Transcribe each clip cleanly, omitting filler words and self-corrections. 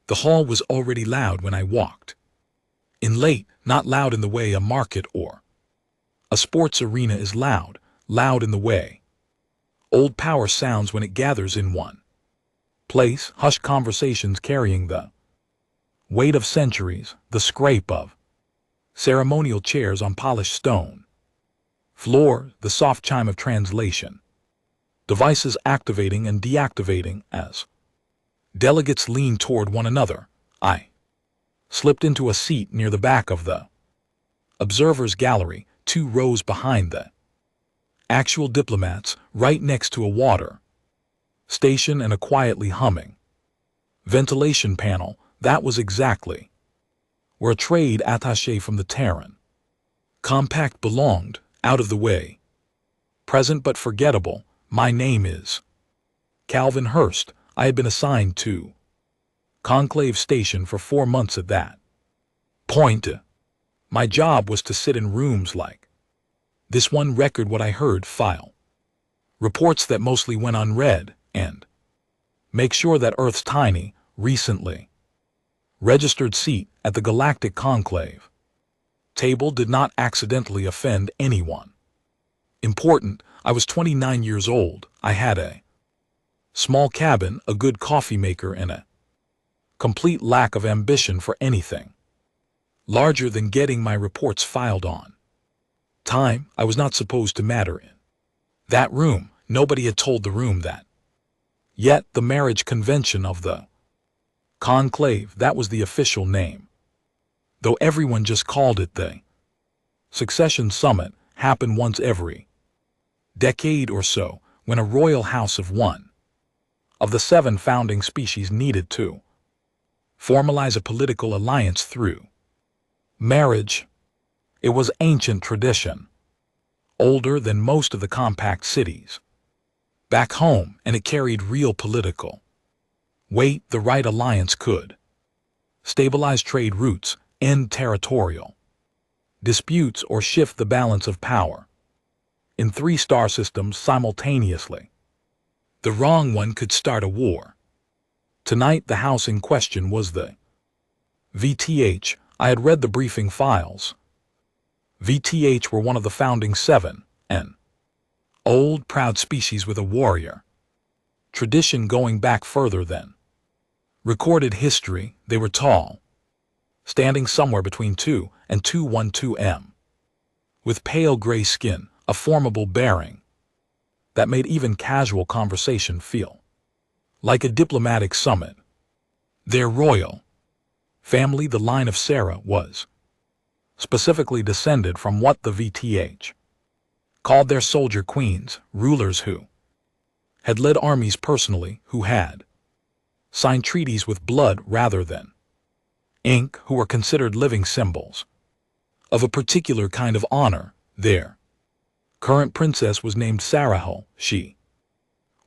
The hall was already loud when I walked. In late, not loud in the way a market or a sports arena is loud, loud in the way old power sounds when it gathers in one place, hushed conversations carrying the weight of centuries, the scrape of ceremonial chairs on polished stone floor, the soft chime of translation, devices activating and deactivating as delegates leaned toward one another. I slipped into a seat near the back of the observers' gallery, 2 rows behind the actual diplomats, right next to a water station and a quietly humming ventilation panel. That was exactly where a trade attaché from the Terran compact belonged, out of the way. Present but forgettable. My name is Calvin Hurst. I had been assigned to Conclave Station for 4 months at that point. My job was to sit in rooms like this one, record what I heard, file reports that mostly went unread, and make sure that Earth's tiny, recently registered seat at the Galactic Conclave table did not accidentally offend anyone important. I was 29 years old. I had a small cabin, a good coffee maker, and a complete lack of ambition for anything larger than getting my reports filed on time. I was not supposed to matter in that room. Nobody had told the room that. Yet the marriage convention of the Conclave, that was the official name, though everyone just called it the Succession Summit, happened once every decade or so, when a royal house of one of the 7 founding species needed to formalize a political alliance through marriage. It was ancient tradition, older than most of the compact cities back home, and it carried real political weight. The right alliance could stabilize trade routes, end territorial disputes, or shift the balance of power in 3 star systems simultaneously. The wrong one could start a war. Tonight the house in question was the VTH. I had read the briefing files. VTH were one of the founding 7, an old, proud species with a warrior tradition going back further than recorded history. They were tall, standing somewhere between 2 and 212 m, with pale gray skin, a formidable bearing that made even casual conversation feel like a diplomatic summit. Their royal family, the line of Sarah, was specifically descended from what the VTH called their soldier queens, rulers who had led armies personally, who had signed treaties with blood rather than ink, who were considered living symbols of a particular kind of honor. Their current princess was named Sarahol. She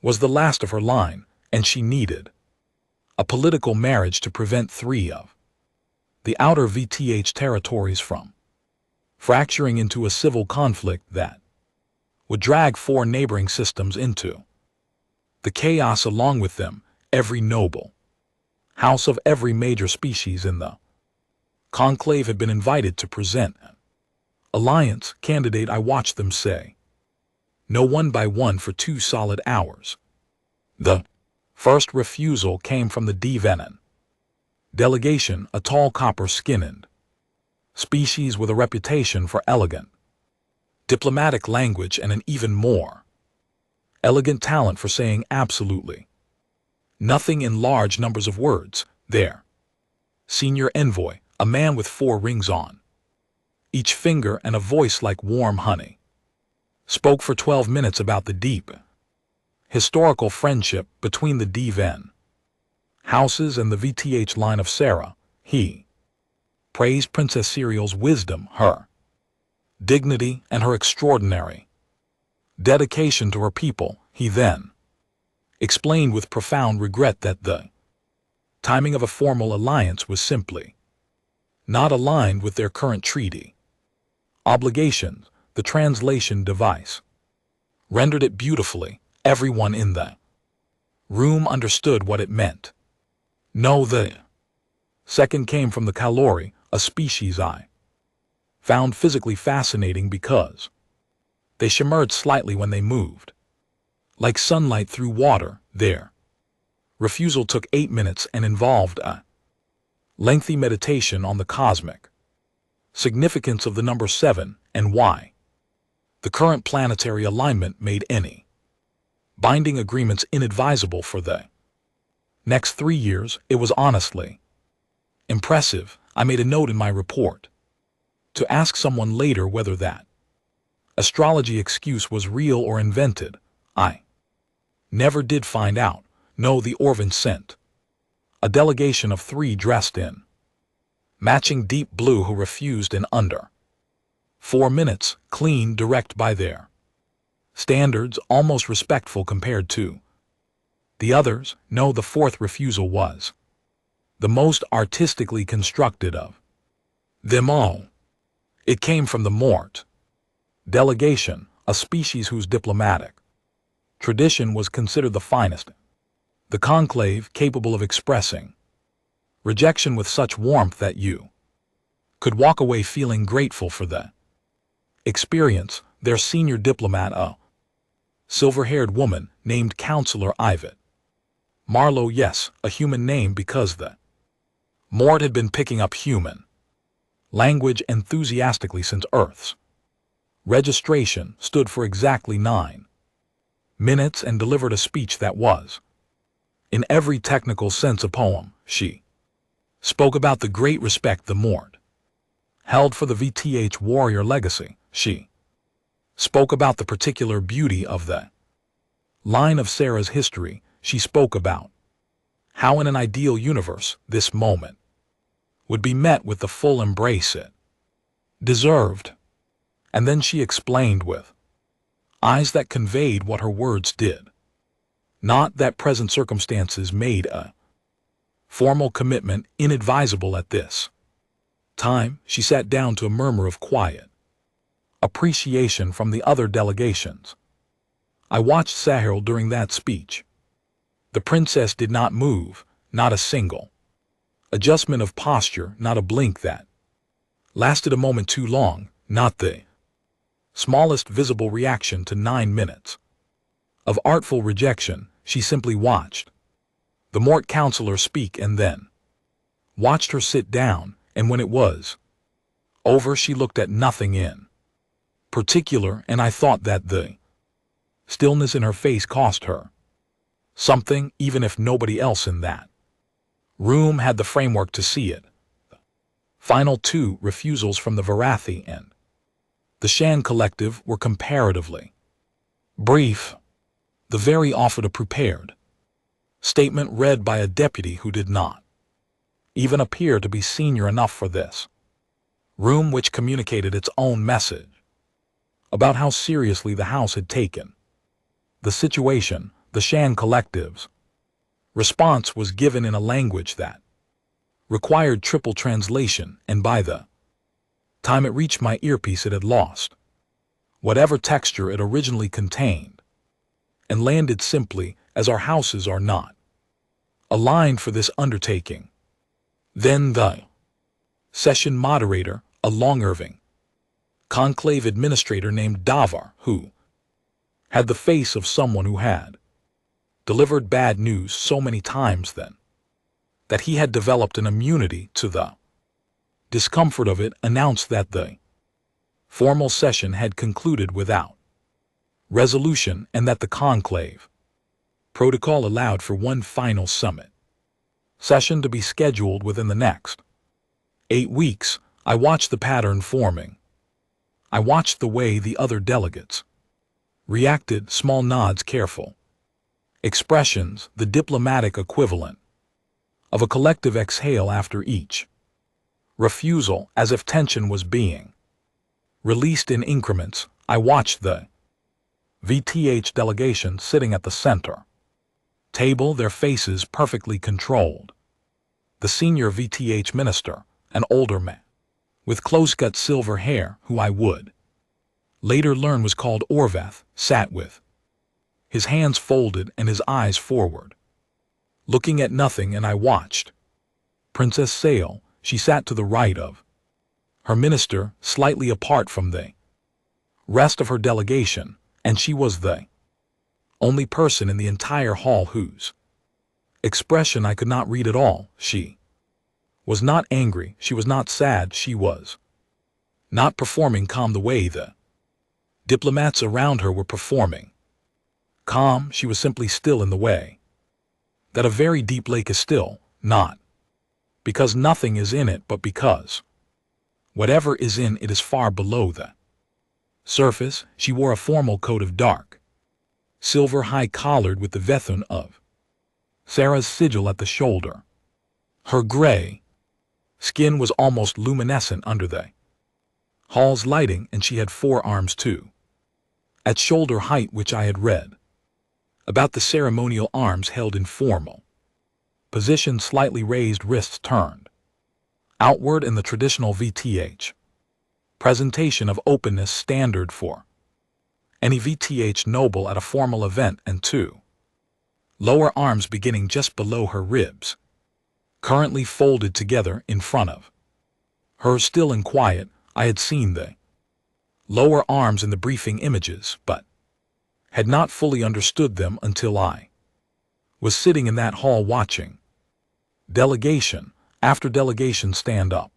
was the last of her line, and she needed a political marriage to prevent 3 of the outer VTH territories from fracturing into a civil conflict that would drag 4 neighboring systems into the chaos along with them. Every noble house of every major species in the Conclave had been invited to present an alliance candidate. I watched them say no one by one for 2 solid hours. The first refusal came from the D-Venon delegation, a tall copper-skinned species with a reputation for elegant diplomatic language and an even more elegant talent for saying absolutely nothing in large numbers of words. Their senior envoy, a man with 4 rings on each finger and a voice like warm honey, spoke for 12 minutes about the deep historical friendship between the D-Ven houses and the VTH line of Sarah. He praised Princess Serial's wisdom, her dignity, and her extraordinary dedication to her people. He then explained with profound regret that the timing of a formal alliance was simply not aligned with their current treaty obligations. The translation device rendered it beautifully. Everyone in the room understood what it meant. No, the Second came from the Kalori, a species I found physically fascinating because they shimmered slightly when they moved, like sunlight through water. Their refusal took 8 minutes and involved a lengthy meditation on the cosmic significance of the number 7 and why the current planetary alignment made any binding agreements inadvisable for the next 3 years. It was honestly impressive. I made a note in my report to ask someone later whether that astrology excuse was real or invented. I never did find out. No, the Orvin sent a delegation of 3 dressed in matching deep blue who refused in under 4 minutes, clean, direct by their standards, almost respectful compared to the others. No, the 4th refusal was the most artistically constructed of them all. It came from the Mort delegation, a species whose diplomatic tradition was considered the finest. The conclave capable of expressing rejection with such warmth that you could walk away feeling grateful for the experience. Their senior diplomat, a silver-haired woman named Counselor Ivet Marlowe, yes, a human name because the Mort had been picking up human language enthusiastically since Earth's registration stood for exactly 9 minutes and delivered a speech that was, in every technical sense, a poem. She spoke about the great respect the Mort held for the VTH warrior legacy. She spoke about the particular beauty of the line of Sarah's history. She spoke about how in an ideal universe this moment would be met with the full embrace it deserved. And then she explained with eyes that conveyed what her words did. Not that present circumstances made a formal commitment inadvisable at this time. She sat down to a murmur of quiet appreciation from the other delegations. I watched Sahil during that speech. The princess did not move, not a single adjustment of posture, not a blink that lasted a moment too long, not the smallest visible reaction to 9 minutes of artful rejection. She simply watched the Mort counselor speak and then watched her sit down, and when it was over she looked at nothing in particular, and I thought that the stillness in her face cost her something, even if nobody else in that room had the framework to see it. Final 2 refusals from the Varathi and the Shan collective were comparatively brief. The very offered a prepared statement read by a deputy who did not even appear to be senior enough for this room, which communicated its own message about how seriously the House had taken the situation. The Shan collective's response was given in a language that required triple translation, and by the time it reached my earpiece it had lost whatever texture it originally contained and landed simply as our houses are not aligned for this undertaking. Then the session moderator, a Longerving conclave administrator named Davar, who had the face of someone who had delivered bad news so many times then that he had developed an immunity to the discomfort of it, announced that the formal session had concluded without resolution and that the conclave protocol allowed for one final summit session to be scheduled within the next 8 weeks. I watched the pattern forming. I watched the way the other delegates reacted, small nods, careful expressions, the diplomatic equivalent of a collective exhale after each refusal, as if tension was being released in increments. I watched the VTH delegation sitting at the center table, their faces perfectly controlled. The senior VTH minister, an older man with close-cut silver hair, who I would later learn was called Orvath, sat with his hands folded and his eyes forward, looking at nothing, and I watched Princess Sale, she sat to the right of her minister, slightly apart from the rest of her delegation, and she was the only person in the entire hall whose expression I could not read at all. She was not angry, she was not sad, she was not performing calm the way the diplomats around her were performing. Calm, she was simply still in the way that a very deep lake is still, not because nothing is in it, but because whatever is in it is far below the surface. She wore a formal coat of dark silver, high-collared, with the Vethun of Sarah's sigil at the shoulder. Her gray skin was almost luminescent under the hall's lighting, and she had 4 arms too, at shoulder height, which I had read about the ceremonial arms held in formal position, slightly raised, wrists turned outward in the traditional VTH presentation of openness standard for any VTH noble at a formal event, and 2 lower arms beginning just below her ribs, currently folded together in front of her. Still and quiet, I had seen the lower arms in the briefing images, but had not fully understood them until I was sitting in that hall watching delegation after delegation stand up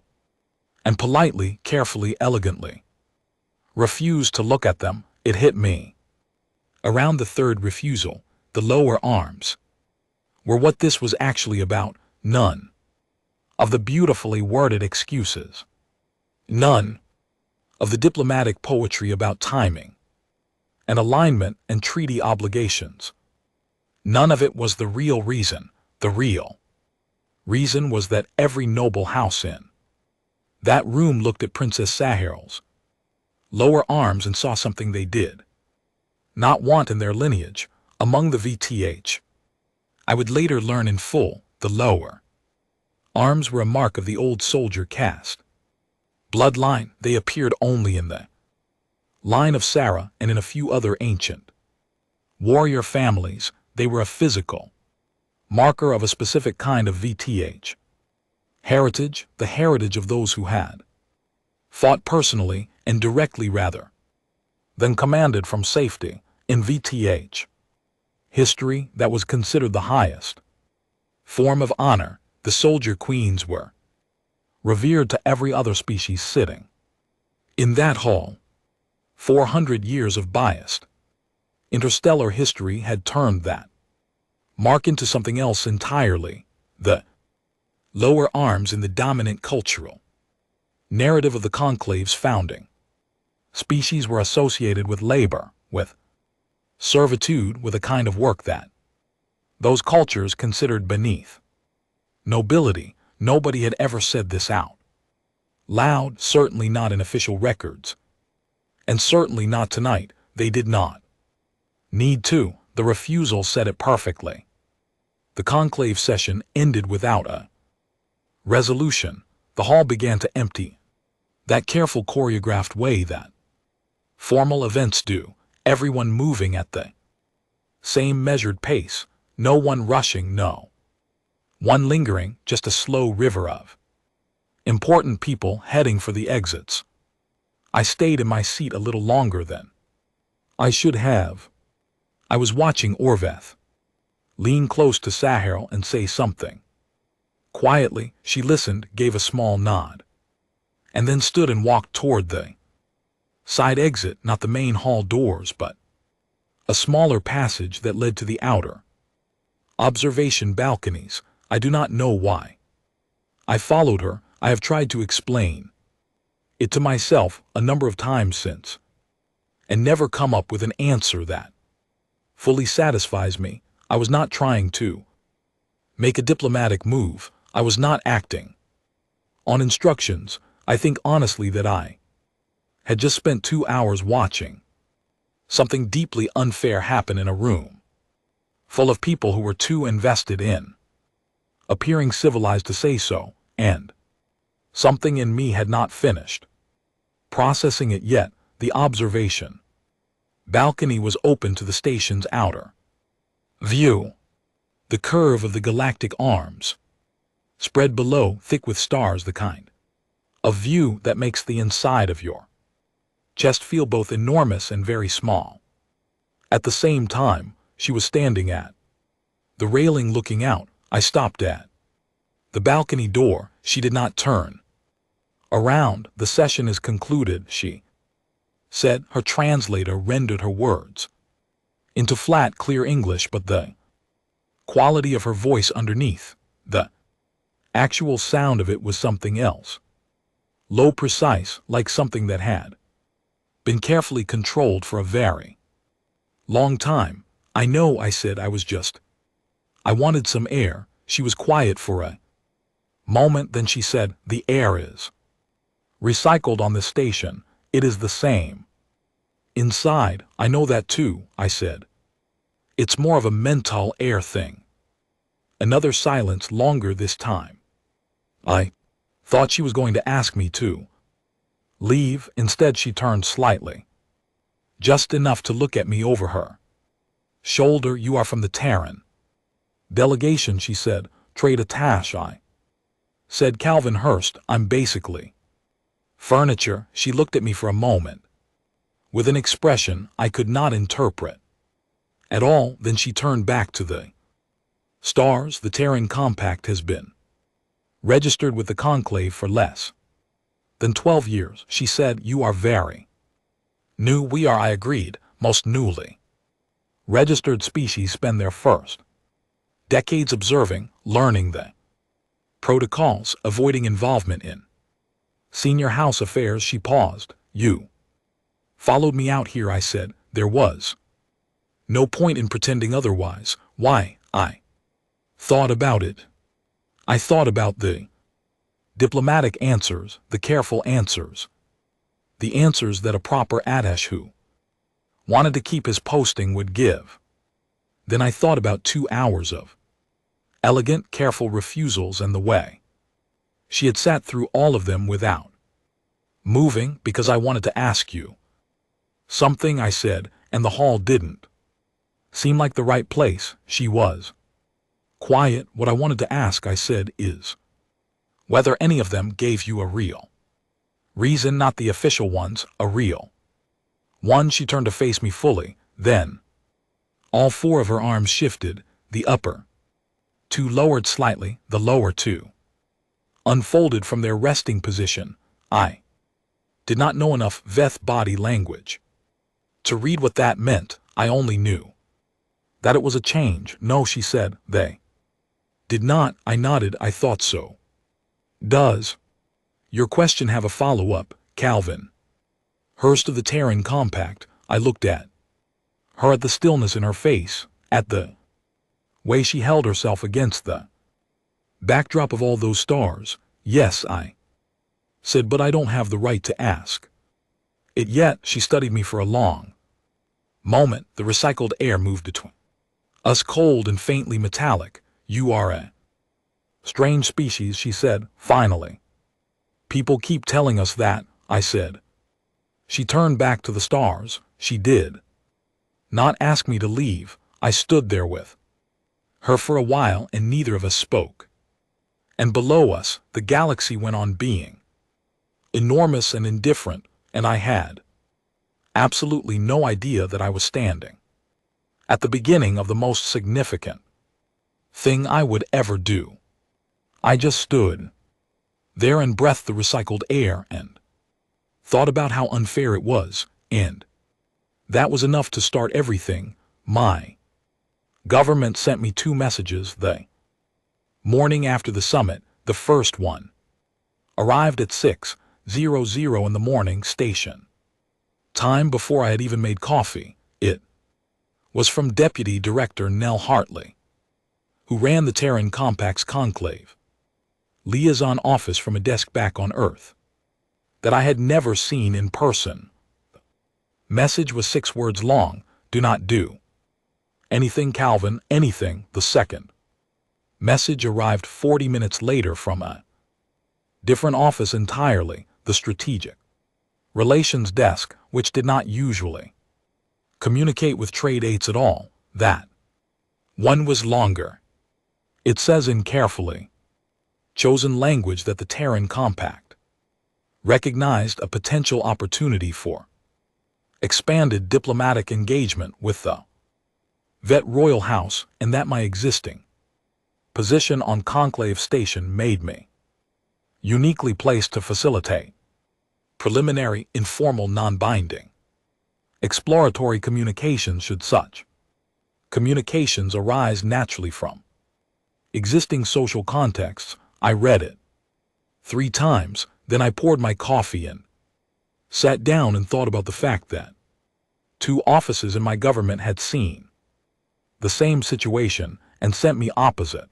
and politely, carefully, elegantly refuse to look at them. It hit me. Around the 3rd refusal, the lower arms were what this was actually about. None of the beautifully worded excuses, none of the diplomatic poetry about timing and alignment and treaty obligations. None of it was the real reason. The real reason was that every noble house in that room looked at Princess Saharal's lower arms and saw something they did not want in their lineage. Among the VTH, I would later learn in full, the lower arms were a mark of the old soldier caste bloodline. They appeared only in the line of Sarah and in a few other ancient warrior families. They were a physical marker of a specific kind of VTH heritage, the heritage of those who had fought personally and directly rather than commanded from safety. In VTH history, that was considered the highest form of honor. The soldier queens were revered to every other species sitting in that hall. 400 years of biased interstellar history had turned that mark into something else entirely. The lower arms in the dominant cultural narrative of the conclave's founding species were associated with labor, with servitude, with a kind of work that those cultures considered beneath nobility. Nobody had ever said this out loud, certainly not in official records, and certainly not tonight. They did not need to. The refusal said it perfectly. The conclave session ended without a resolution. The hall began to empty, that careful, choreographed way that formal events do, everyone moving at the same measured pace, no one rushing, no one lingering, just a slow river of important people heading for the exits. I stayed in my seat a little longer than I should have. I was watching Orveth lean close to Saharal and say something quietly. She listened, gave a small nod, and then stood and walked toward the side exit, not the main hall doors, but a smaller passage that led to the outer observation balconies. I do not know why I followed her. I have tried to explain it to myself a number of times since, and never come up with an answer that fully satisfies me. I was not trying to make a diplomatic move. I was not acting on instructions. I think honestly that I had just spent 2 hours watching something deeply unfair happen in a room full of people who were too invested in appearing civilized to say so, and something in me had not finished processing it yet. The observation balcony was open to the station's outer view. The curve of the galactic arms Spread below, thick with stars, the kind of view that makes the inside of your chest feel both enormous and very small. At the same time, she was standing at the railing looking out. I stopped at the balcony door. She did not turn around. The session is concluded, she said. Her translator rendered her words into flat, clear English, but the quality of her voice underneath the actual sound of it was something else. Low, precise, like something that had been carefully controlled for a very long time. I know, I said. I wanted some air. She was quiet for a moment, then she said, the air is recycled on the station. It is the same inside. I know that too, I said. It's more of a mental air thing. Another silence, longer this time. I thought she was going to ask me to leave. Instead, she turned slightly, just enough to look at me over her shoulder. You are from the Terran delegation, she said. Trade attaché, I said. Calvin Hurst. I'm basically furniture. She looked at me for a moment with an expression I could not interpret at all. Then she turned back to the stars. The Terran Compact has been registered with the Conclave for less than 12 years, she said. You are very new. We are, I agreed. Most newly registered species spend their first decades observing, learning the protocols, avoiding involvement in senior house affairs. She paused. You followed me out here, I said. There was no point in pretending otherwise. Why? I thought about it. I thought about the diplomatic answers, the careful answers, the answers that a proper attaché who wanted to keep his posting would give. Then I thought about 2 hours of elegant, careful refusals and the way she had sat through all of them without moving. Because I wanted to ask you something, I said, and the hall didn't seem like the right place. She was quiet. What I wanted to ask, I said, is whether any of them gave you a real reason, not the official ones, a real one. She turned to face me fully. Then all 4 of her arms shifted, the upper 2 lowered slightly, the lower 2 unfolded from their resting position. I did not know enough Veth body language to read what that meant. I only knew that it was a change. No, she said, they did not. I nodded. I thought so. Does your question have a follow-up, Calvin Hurst of the Terran Compact? I looked at her, at the stillness in her face, at the way she held herself against the backdrop of all those stars. Yes, I said, but I don't have the right to ask it yet. She studied me for a long moment. The recycled air moved between us, cold and faintly metallic. You are a strange species, she said, finally. People keep telling us that, I said. She turned back to the stars. She did not ask me to leave. I stood there with her for a while, and neither of us spoke. And below us, the galaxy went on being enormous and indifferent, and I had absolutely no idea that I was standing at the beginning of the most significant thing I would ever do. I just stood there and breathed the recycled air and thought about how unfair it was, and that was enough to start everything. My government sent me 2 messages the morning after the summit. The first one arrived at 6:00 in the morning station time, before I had even made coffee. It was from Deputy Director Nell Hartley, who ran the Terran Compact's conclave liaison office from a desk back on Earth that I had never seen in person. The message was 6 words long. Do not do anything, Calvin, anything. The second message arrived 40 minutes later from a different office entirely, the Strategic Relations Desk, which did not usually communicate with trade aides at all. That one was longer. It says in carefully chosen language that the Terran Compact recognized a potential opportunity for expanded diplomatic engagement with the Vet Royal House, and that my existing position on Conclave Station made me uniquely placed to facilitate preliminary, informal, non-binding exploratory communications should such communications arise naturally from existing social contexts. I read it 3 times, then I poured my coffee in, sat down and thought about the fact that 2 offices in my government had seen the same situation and sent me opposite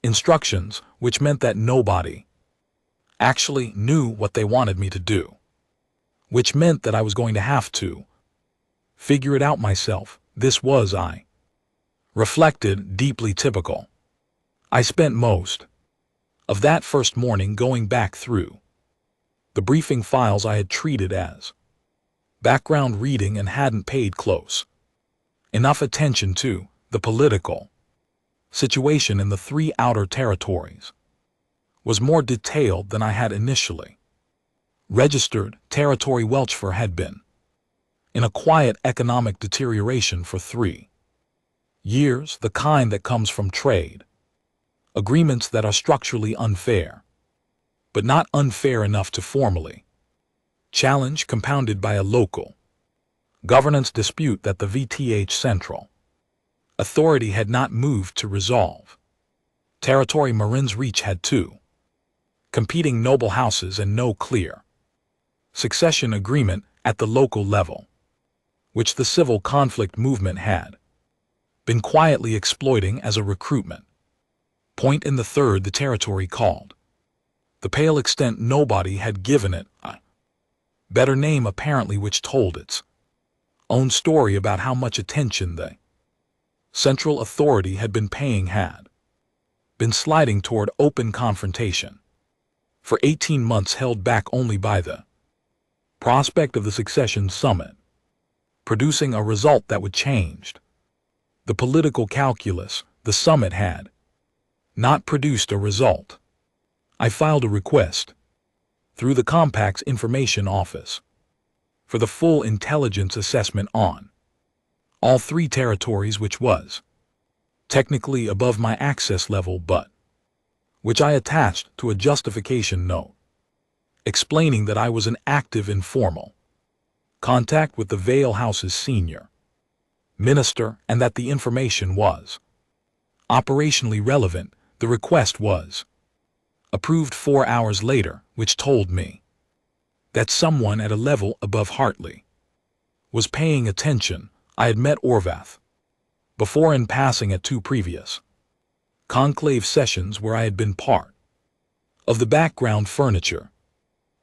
instructions, which meant that nobody actually knew what they wanted me to do, which meant that I was going to have to figure it out myself. This was, I reflected, deeply typical. I spent most of that first morning going back through the briefing files I had treated as background reading and hadn't paid close enough attention to the political situation in the 3 outer territories was more detailed than I had initially registered. Territory Welchfor had been in a quiet economic deterioration for 3 years, the kind that comes from trade agreements that are structurally unfair, but not unfair enough to formally challenge, compounded by a local governance dispute that the VTH Central Authority had not moved to resolve. Territory Marin's Reach had 2 competing noble houses and no clear succession agreement at the local level, which the civil conflict movement had been quietly exploiting as a recruitment point in the 3rd the territory called the Pale Extent. Nobody had given it a better name apparently, which told its own story about how much attention the Central Authority had been paying, had been sliding toward open confrontation for 18 months, held back only by the prospect of the Succession Summit producing a result that would change the political calculus. The summit had not produced a result. I filed a request through the Compact's Information Office for the full intelligence assessment on all 3 territories, which was technically above my access level, but which I attached to a justification note explaining that I was in active informal contact with the Vale House's senior minister and that the information was operationally relevant. The request was approved 4 hours later, which told me that someone at a level above Hartley was paying attention. I had met Orvath before in passing at 2 previous conclave sessions where I had been part of the background furniture.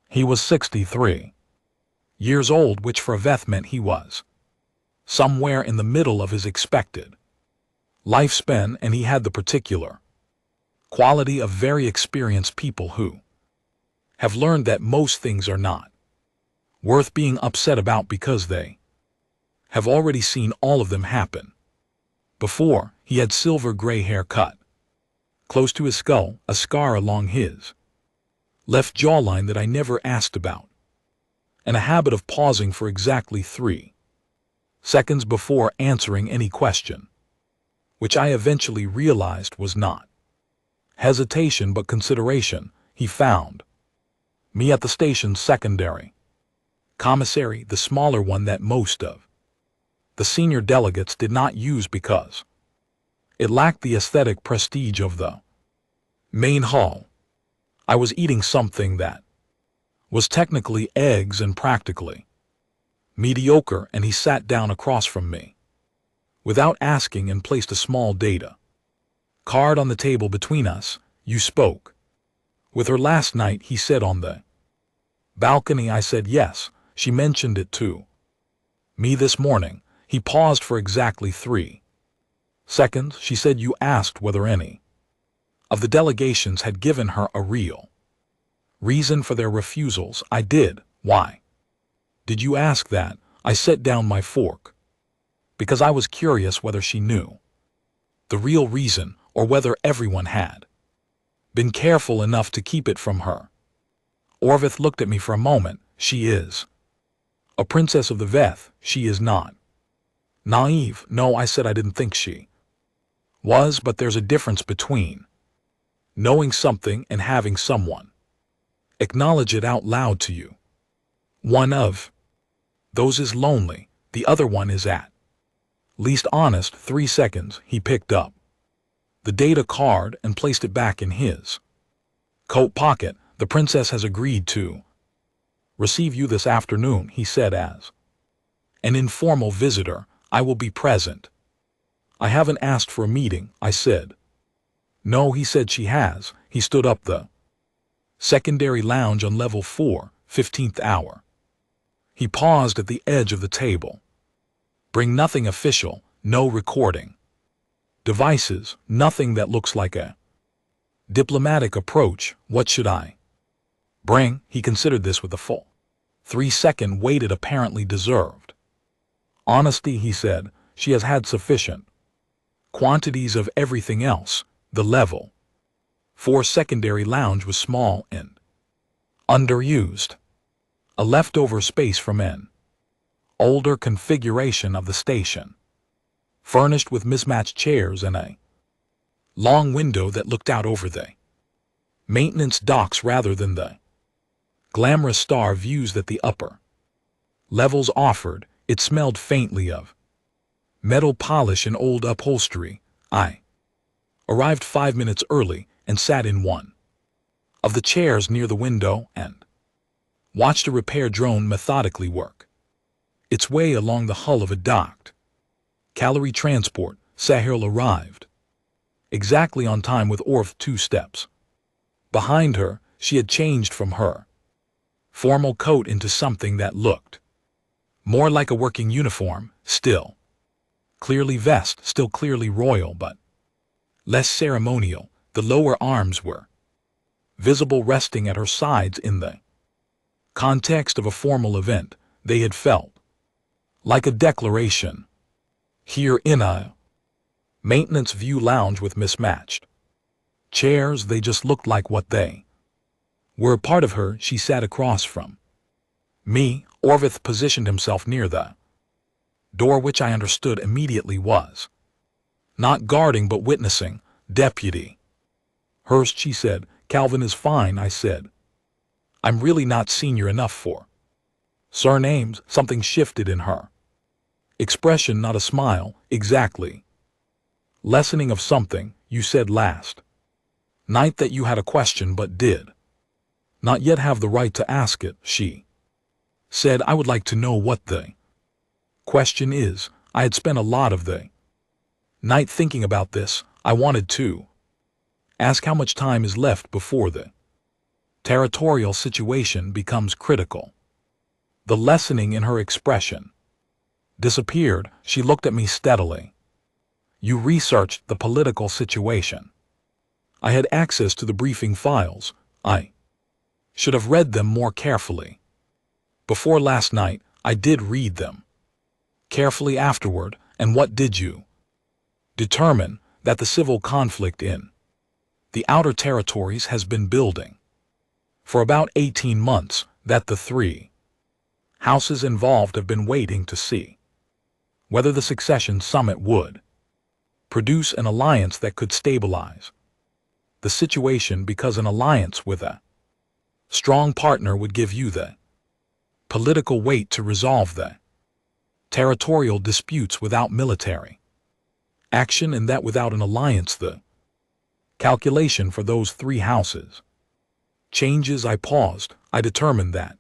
He was 63 years old, which for Veth meant he was somewhere in the middle of his expected lifespan, and he had the particular quality of very experienced people who have learned that most things are not worth being upset about because they have already seen all of them happen before. He had silver gray hair cut close to his skull, a scar along his left jawline that I never asked about, and a habit of pausing for exactly 3 seconds before answering any question, which I eventually realized was not hesitation but consideration. He found me at the station's secondary commissary, the smaller one that most of the senior delegates did not use because it lacked the aesthetic prestige of the main hall. I was eating something that was technically eggs and practically mediocre, and he sat down across from me without asking and placed a small data card on the table between us. You spoke with her last night, he said, on the balcony. I said yes. She mentioned it to me this morning. He paused for exactly 3 seconds. She said you asked whether any of the delegations had given her a real reason for their refusals. I did. Why did you ask that? I set down my fork because I was curious whether she knew the real reason or whether everyone had Been careful enough to keep it from her. Orvith looked at me for a moment. She is a princess of the Veth, she is not. Naive, no, I said I didn't think she was, but there's a difference between knowing something and having someone acknowledge it out loud to you. One of those is lonely, the other one is at least honest. 3 seconds, he picked up the data card and placed it back in his coat pocket. The princess has agreed to receive you this afternoon, he said. As an informal visitor, I will be present. I haven't asked for a meeting, I said. No, he said she has. He stood up. The secondary lounge on level 4, 15th hour. He paused at the edge of the table. Bring nothing official, no recording devices, nothing that looks like a diplomatic approach. What should I bring? He considered this with a full 3-second wait it apparently deserved. Honesty, he said. She has had sufficient quantities of everything else. The level 4 secondary lounge was small and underused. A leftover space from an older configuration of the station, furnished with mismatched chairs and a long window that looked out over the maintenance docks rather than the glamorous star views that the upper levels offered. It smelled faintly of metal polish and old upholstery. I arrived 5 minutes early and sat in one of the chairs near the window and watched a repair drone methodically work its way along the hull of a docked Calorie transport. Sahil arrived exactly on time with Orvith 2 steps behind her. She had changed from her formal coat into something that looked more like a working uniform, still clearly vest, still clearly royal, but less ceremonial. The lower arms were visible, resting at her sides. In the context of a formal event, they had felt like a declaration. Here in a maintenance view lounge with mismatched chairs, they just looked like what they were. A part of her. She sat across from me. Orvith positioned himself near the door, which I understood immediately was not guarding but witnessing. Deputy Hurst, she said. Calvin is fine, I said. I'm really not senior enough for surnames. Something shifted in her expression, not a smile. Exactly. Lessening of something. You said last night that you had a question but did not yet have the right to ask it. She said, I would like to know what the question is. I had spent a lot of the night thinking about this. I wanted to ask how much time is left before the territorial situation becomes critical. The lessening in her expression disappeared. She looked at me steadily. You researched the political situation. I had access to the briefing files. I should have read them more carefully before last night. I did read them carefully afterward. And what did you determine? That the civil conflict in the outer territories has been building for about 18 months, that the 3 houses involved have been waiting to see whether the succession summit would produce an alliance that could stabilize the situation, because an alliance with a strong partner would give you the political weight to resolve the territorial disputes without military action, and that without an alliance the calculation for those 3 houses changes. I paused. I determined that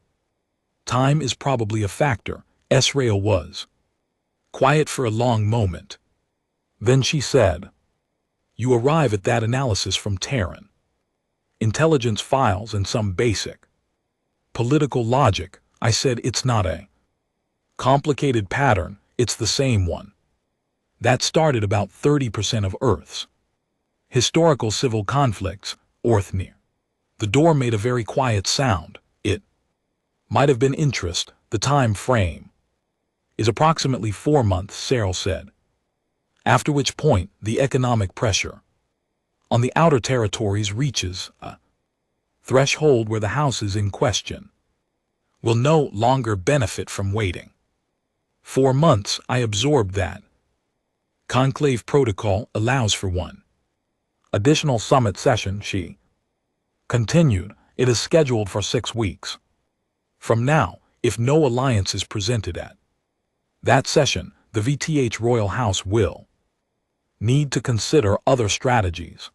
time is probably a factor. Esrael was quiet for a long moment. Then she said, you arrive at that analysis from Terran intelligence files and some basic political logic. I said, it's not a complicated pattern, it's the same one that started about 30% of Earth's historical civil conflicts. Orthnir. The door made a very quiet sound. It might have been interest. The time frame is approximately 4 months, Cyril said, after which point the economic pressure on the outer territories reaches a threshold where the houses in question will no longer benefit from waiting. For months I absorbed that. Conclave protocol allows for one additional summit session, she continued. It is scheduled for 6 weeks. From now, if no alliance is presented at that session, the VTH Royal House will need to consider other strategies.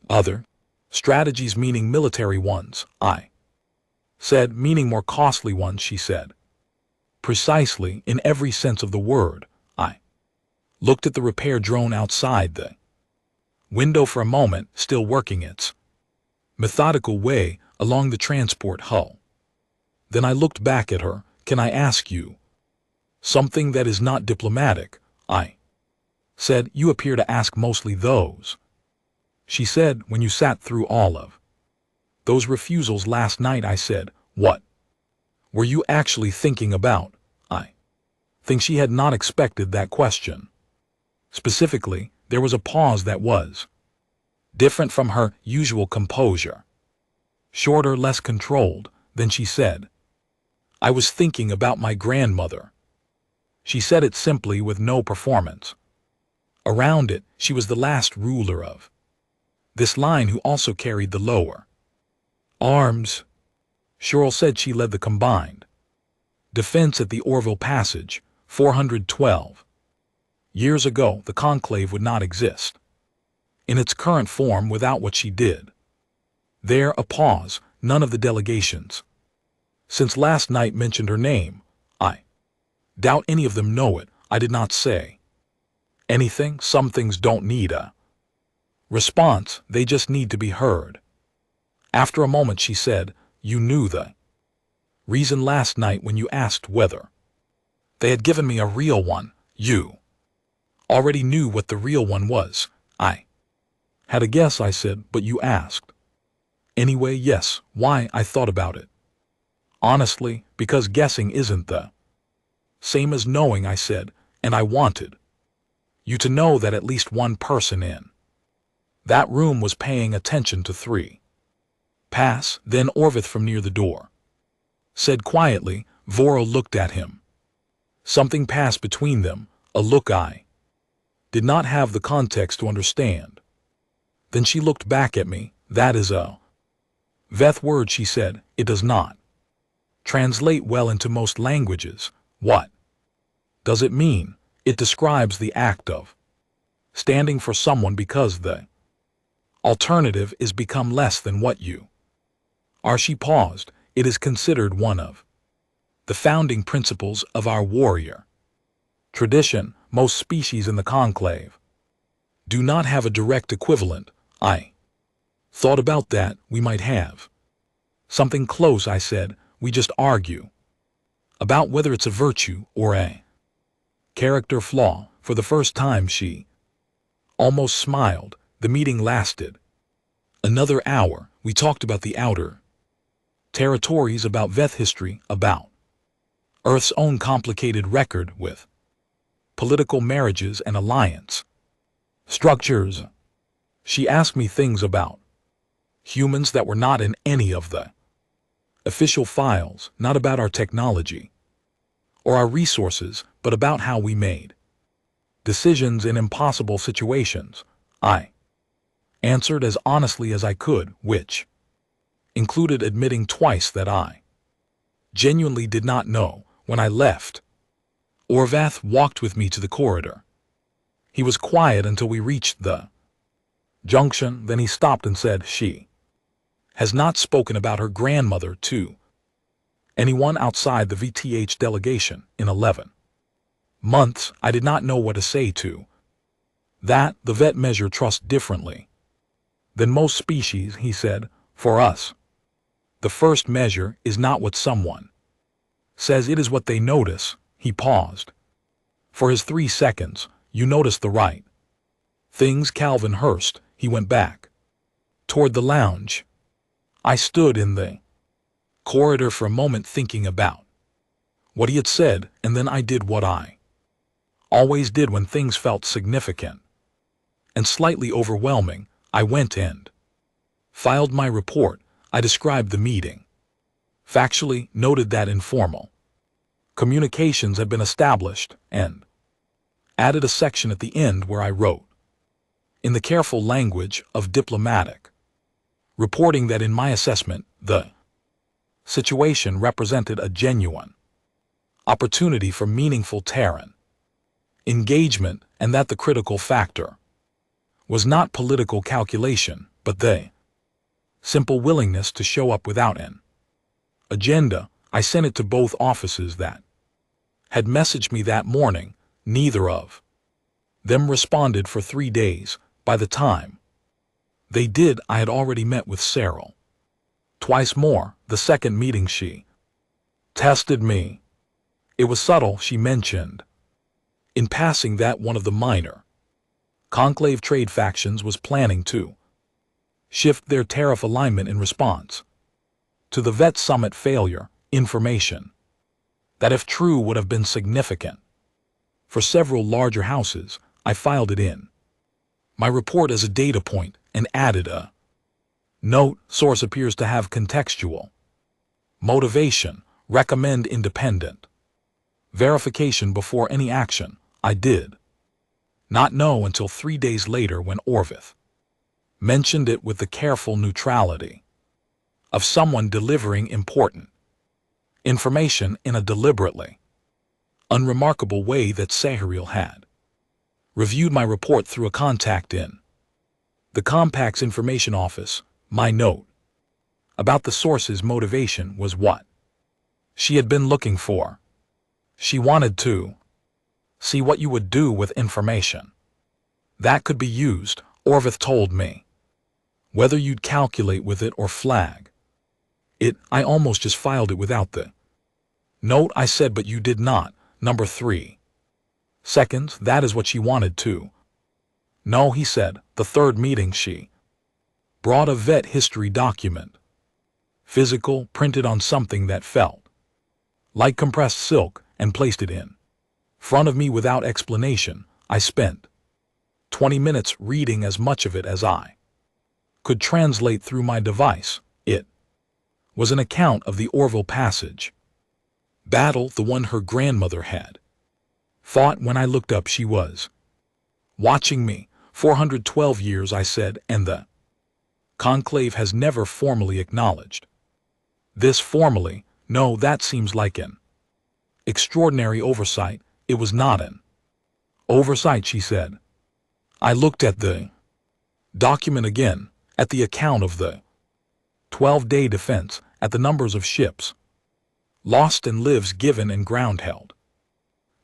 Other strategies meaning military ones, I said, meaning more costly ones, she said. Precisely, in every sense of the word. I looked at the repair drone outside the window for a moment, still working its methodical way along the transport hull. Then I looked back at her. Can I ask you something that is not diplomatic? I said. You appear to ask mostly those. She said, when you sat through all of those refusals last night. I said, what were you actually thinking about? I think she had not expected that question. Specifically, there was a pause that was different from her usual composure. Shorter, less controlled. Then she said, I was thinking about my grandmother. She said it simply with no performance around it. She was the last ruler of this line who also carried the lower arms. Shirl said she led the combined defense at the Orville Passage, 412. Years ago, the Conclave would not exist in its current form without what she did. There, a pause. None of the delegations since last night mentioned her name. I doubt any of them know it. I did not say anything. Some things don't need a response, they just need to be heard. After a moment she said, you knew the reason last night when you asked whether they had given me a real one. You already knew what the real one was. I had a guess, I said, but you asked. Anyway, yes. Why? I thought about it. Honestly, because guessing isn't the same as knowing, I said, and I wanted you to know that at least one person in that room was paying attention to 3. Pass. Then Orvith from near the door said quietly. Voro looked at him. Something passed between them, a look I did not have the context to understand. Then she looked back at me. That is a Veth word, she said. It does not translate well into most languages. What does it mean? It describes the act of standing for someone because the alternative is become less than what you are. She paused. It is considered one of the founding principles of our warrior tradition. Most species in the Conclave do not have a direct equivalent. I thought about that. We might have something close, I said. We just argue about whether it's a virtue or a character flaw. For the first time she almost smiled. The meeting lasted another hour. We talked about the outer territories, about Veth history, about Earth's own complicated record with political marriages and alliance structures. She asked me things about humans that were not in any of the official files, not about our technology or our resources, but about how we made decisions in impossible situations. I answered as honestly as I could, which included admitting twice that I genuinely did not know. When I left, Orvath walked with me to the corridor. He was quiet until we reached the junction. Then he stopped and said, she has not spoken about her grandmother to anyone outside the VTH delegation in 11 months. I did not know what to say to that. The vet measure trust differently than most species, he said. For us, the first measure is not what someone says, it is what they notice. He paused. For his 3 seconds, you noticed the right things, Calvin Hurst. He went back toward the lounge. I stood in the corridor for a moment thinking about what he had said, and then I did what I always did when things felt significant and slightly overwhelming. I went and filed my report. I described the meeting. Factually noted that informal communications had been established and added a section at the end where I wrote, in the careful language of diplomatic, reporting that in my assessment, the situation represented a genuine opportunity for meaningful Terran engagement and that the critical factor was not political calculation, but the simple willingness to show up without an agenda. I sent it to both offices that had messaged me that morning. Neither of them responded for 3 days. By the time they did, I had already met with Cyril twice more. The second meeting she tested me. It was subtle. She mentioned in passing that one of the minor conclave trade factions was planning to shift their tariff alignment in response to the VET summit failure, information that, if true, would have been significant for several larger houses. I filed it in my report as a data point and added a note. Source appears to have contextual motivation. Recommend independent verification before any action. I did not know until 3 days later when Orvith mentioned it with the careful neutrality of someone delivering important information in a deliberately unremarkable way that Sahariel had reviewed my report through a contact in the Compact's information office. My note about the source's motivation was what she had been looking for. She wanted to see what you would do with information that could be used. Orvith told me whether you'd calculate with it or flag it. I almost just filed it without the note. I said, but you did not. Number 3 seconds. That is what she wanted to know, he said. The third meeting she brought a vet history document, physical, printed on something that felt like compressed silk, and placed it in front of me without explanation. I spent 20 minutes reading as much of it as I could translate through my device. It was an account of the Orville Passage battle, the one her grandmother had fought. When I looked up, she was watching me. 412 years, I said, and the Conclave has never formally acknowledged this. Formally? No, that seems like an extraordinary oversight. It was not an oversight, she said. I looked at the document again, at the account of the 12-day defense, at the numbers of ships lost and lives given and ground held.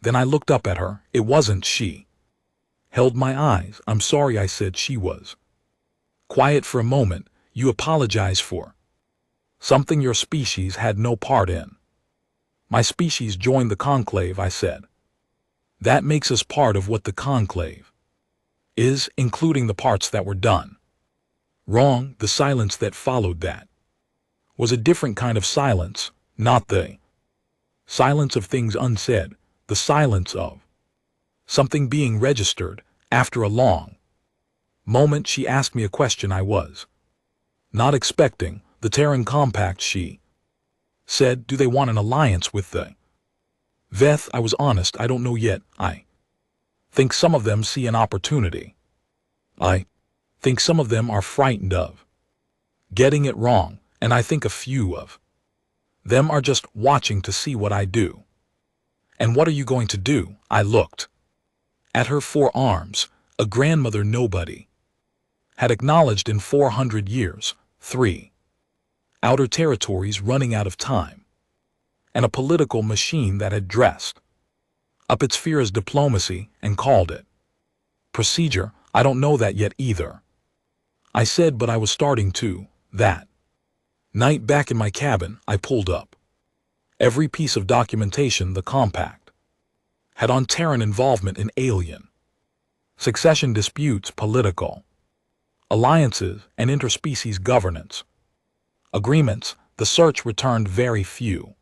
Then I looked up at her. It wasn't she. Held my eyes. I'm sorry, I said. She was quiet for a moment. You apologize for something your species had no part in. My species joined the Conclave, I said. That makes us part of what the Conclave is, including the parts that were done wrong. The silence that followed that was a different kind of silence, not the silence of things unsaid, the silence of something being registered. After a long moment, she asked me a question I was not expecting. The Terran Compact, she said. Do they want an alliance with the Veth? I was honest. I don't know yet. I think some of them see an opportunity. I think some of them are frightened of getting it wrong, and I think a few of them are just watching to see what I do. And what are you going to do? I looked at her forearms, a grandmother nobody had acknowledged in 400 years, 3 outer territories running out of time, and a political machine that had dressed up its fear as diplomacy and called it procedure. I don't know that yet either, I said, but I was starting to. That night back in my cabin, I pulled up every piece of documentation the Compact had on Terran involvement in alien succession disputes, political alliances, and interspecies governance agreements. The search returned very few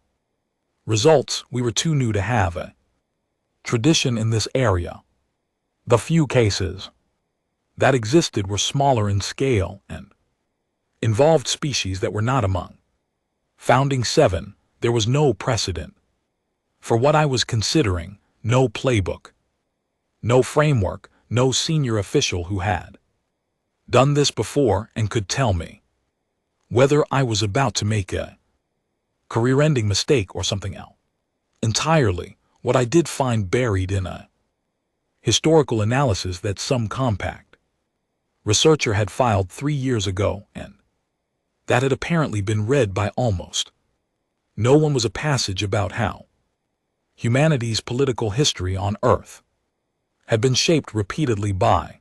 results. We were too new to have a tradition in this area. The few cases that existed were smaller in scale and involved species that were not among founding seven. There was no precedent for what I was considering, no playbook, no framework, no senior official who had done this before and could tell me whether I was about to make a career-ending mistake or something else entirely. What I did find buried in a historical analysis that some compact researcher had filed 3 years ago and that had apparently been read by almost no one was a passage about how humanity's political history on Earth had been shaped repeatedly by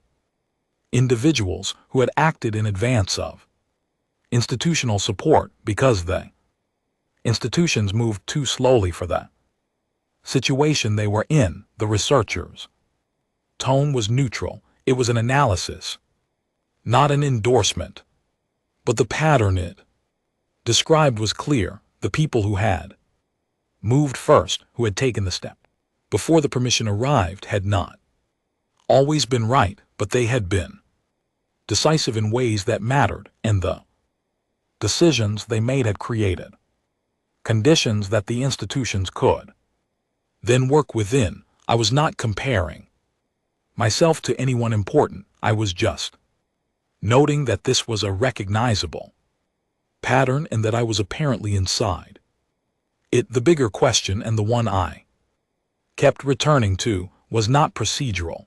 individuals who had acted in advance of institutional support because the institutions moved too slowly for the situation they were in. The researchers' tone was neutral. It was an analysis, not an endorsement. But the pattern it described was clear. The people who had moved first, who had taken the step before the permission arrived, had not always been right, but they had been decisive in ways that mattered, and the decisions they made had created conditions that the institutions could then work within. I was not comparing myself to anyone important. I was just noting that this was a recognizable pattern and that I was apparently inside it. The bigger question, and the one I kept returning to, was not procedural.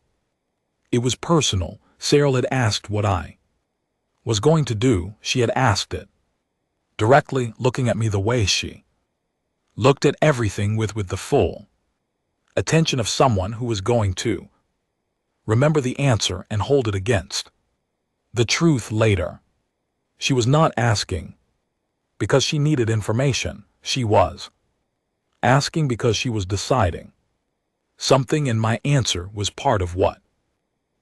It was personal. Cyril had asked what I was going to do. She had asked it directly, looking at me the way she looked at everything with the full attention of someone who was going to remember the answer and hold it against the truth later. She was not asking because she needed information. She was asking because she was deciding something, and my answer was part of what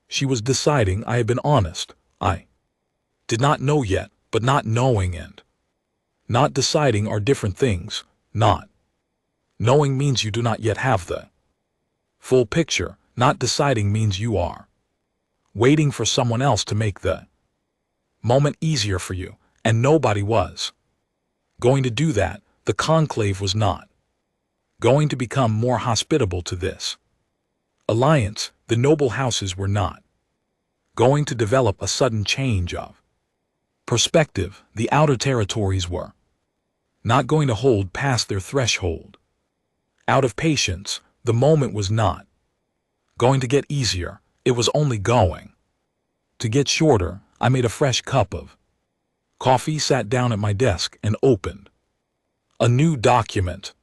she was deciding. I had been honest. I did not know yet, but not knowing and not deciding are different things. Not knowing means you do not yet have the full picture. Not deciding means you are waiting for someone else to make the moment easier for you, and nobody was going to do that. The conclave was not going to become more hospitable to this alliance. The noble houses were not going to develop a sudden change of perspective. The outer territories were not going to hold past their threshold out of patience. The moment was not going to get easier. It was only going to get shorter. I made a fresh cup of coffee, sat down at my desk, and opened a new document.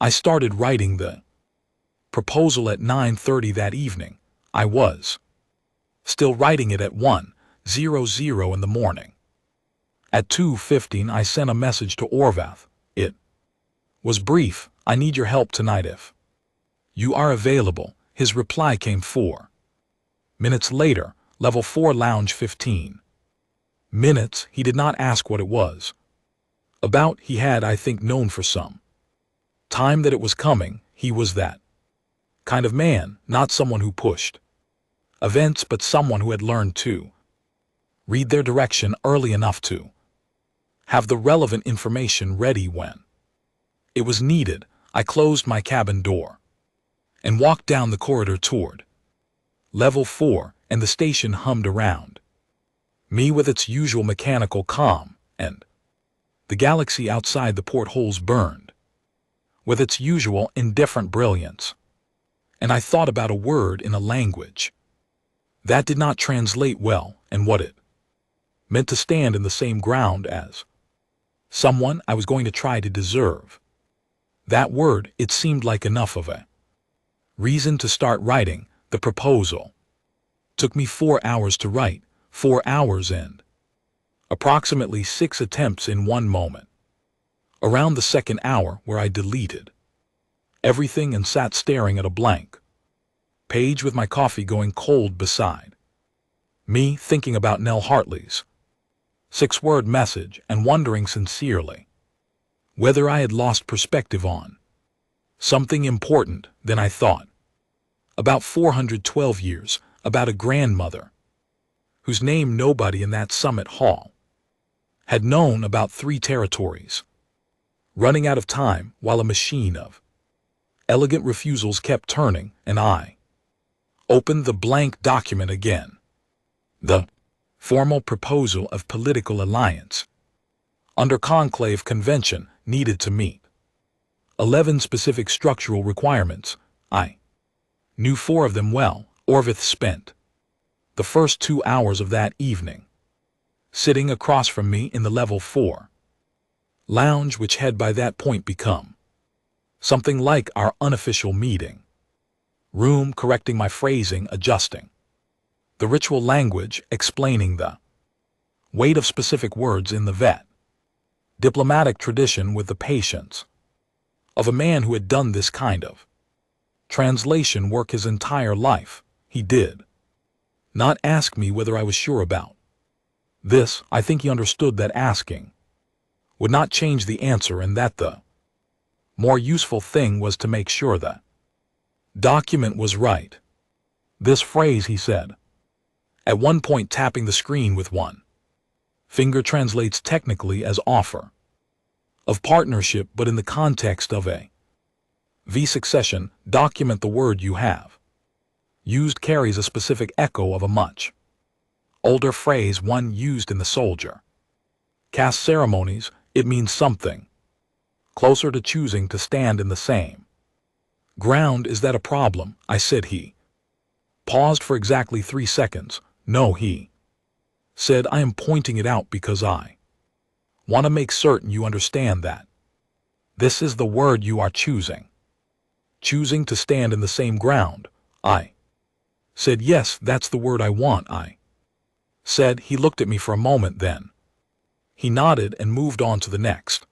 I started writing the proposal at 9:30 that evening. I was still writing it at 1:00 in the morning. At 2:15 I sent a message to Orvath. It was brief. I need your help tonight if you are available. His reply came 4 minutes later. Level 4 lounge, 15 minutes. He did not ask what it was about. He had, I think, known for some time that it was coming. He was that kind of man, not someone who pushed events, but someone who had learned to read their direction early enough to have the relevant information ready when it was needed. I closed my cabin door and walked down the corridor toward Level 4, and the station hummed around me with its usual mechanical calm, and the galaxy outside the portholes burned with its usual indifferent brilliance. And I thought about a word in a language that did not translate well, and what it meant to stand in the same ground as someone I was going to try to deserve. That word, it seemed like enough of a reason to start writing. The proposal took me 4 hours to write, 4 hours and approximately 6 attempts in one moment. Around the second hour, where I deleted everything and sat staring at a blank page with my coffee going cold beside me, thinking about Nell Hartley's 6-word message and wondering sincerely whether I had lost perspective on something important. Then I thought about 412 years, about a grandmother whose name nobody in that summit hall had known, about 3 territories, running out of time while a machine of elegant refusals kept turning, and I opened the blank document again. The formal proposal of political alliance under conclave convention needed to meet 11 specific structural requirements. I knew 4 of them well. Orvith spent the first 2 hours of that evening sitting across from me in the level 4 lounge, which had by that point become something like our unofficial meeting room, correcting my phrasing, adjusting the ritual language, explaining the weight of specific words in the vet diplomatic tradition with the patience of a man who had done this kind of translation work his entire life. He did not ask me whether I was sure about this. I think he understood that asking would not change the answer, and that the more useful thing was to make sure the document was right. This phrase, he said, at one point tapping the screen with one finger, translates technically as offer of partnership, but in the context of a V-succession document, the word you have used carries a specific echo of a much older phrase, one used in the soldier caste ceremonies. It means something closer to choosing to stand in the same ground. Is that a problem? I said. He paused for exactly 3 seconds. No, he said, I am pointing it out because I want to make certain you understand that this is the word you are choosing. Choosing to stand in the same ground. I said, yes, that's the word I want. I said. He looked at me for a moment, then he nodded and moved on to the next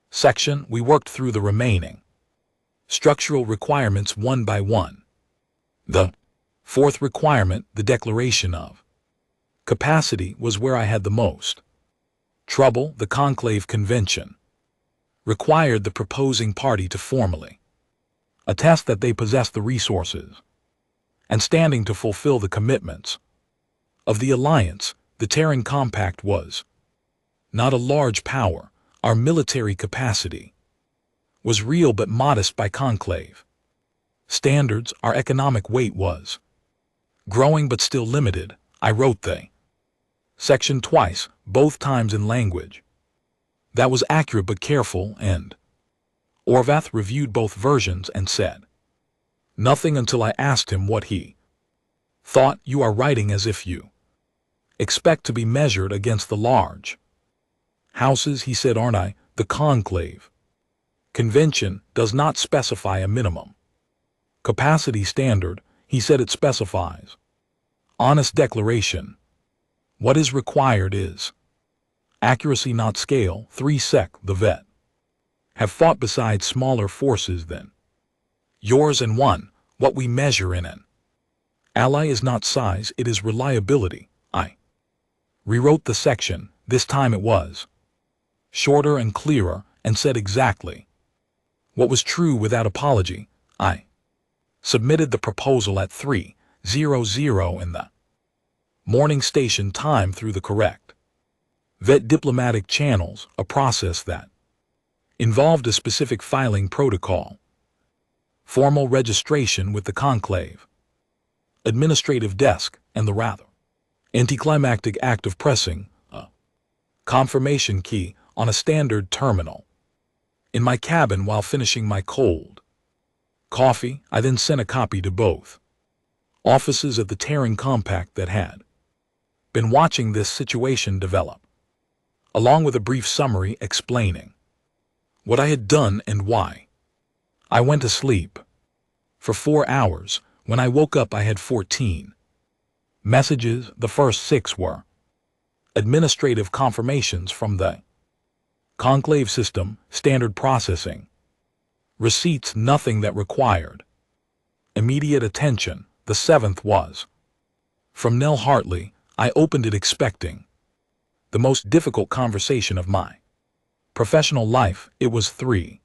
section. We worked through the remaining structural requirements one by one. The 4th requirement, the declaration of capacity, was where I had the most trouble. The conclave convention required the proposing party to formally attest that they possess the resources and standing to fulfill the commitments of the alliance. The Terran Compact was not a large power. Our military capacity was real but modest by conclave standards. Our economic weight was growing but still limited. I wrote the section twice, both times in language that was accurate but careful, and Orvath reviewed both versions and said nothing until I asked him what he thought. You are writing as if you expect to be measured against the large houses, he said. Aren't I? The conclave convention does not specify a minimum capacity standard, he said. It specifies honest declaration. What is required is accuracy, not scale. 3 sec. The vet have fought beside smaller forces than yours, and one what we measure in an ally is not size, it is reliability. I rewrote the section. This time it was shorter and clearer, and said exactly what was true without apology. I submitted the proposal at 3:00 in the morning station time through the correct vet diplomatic channels, a process that involved a specific filing protocol, formal registration with the conclave administrative desk, and the rather anticlimactic act of pressing a confirmation key on a standard terminal in my cabin while finishing my cold coffee. I then sent a copy to both offices of the Terran Compact that had been watching this situation develop, along with a brief summary explaining what I had done and why. I went to sleep for 4 hours. When I woke up, I had 14 messages. The first 6 were administrative confirmations from the conclave system, standard processing receipts, nothing that required immediate attention. The 7th was from Nell Hartley. I opened it expecting the most difficult conversation of my professional life. It was 3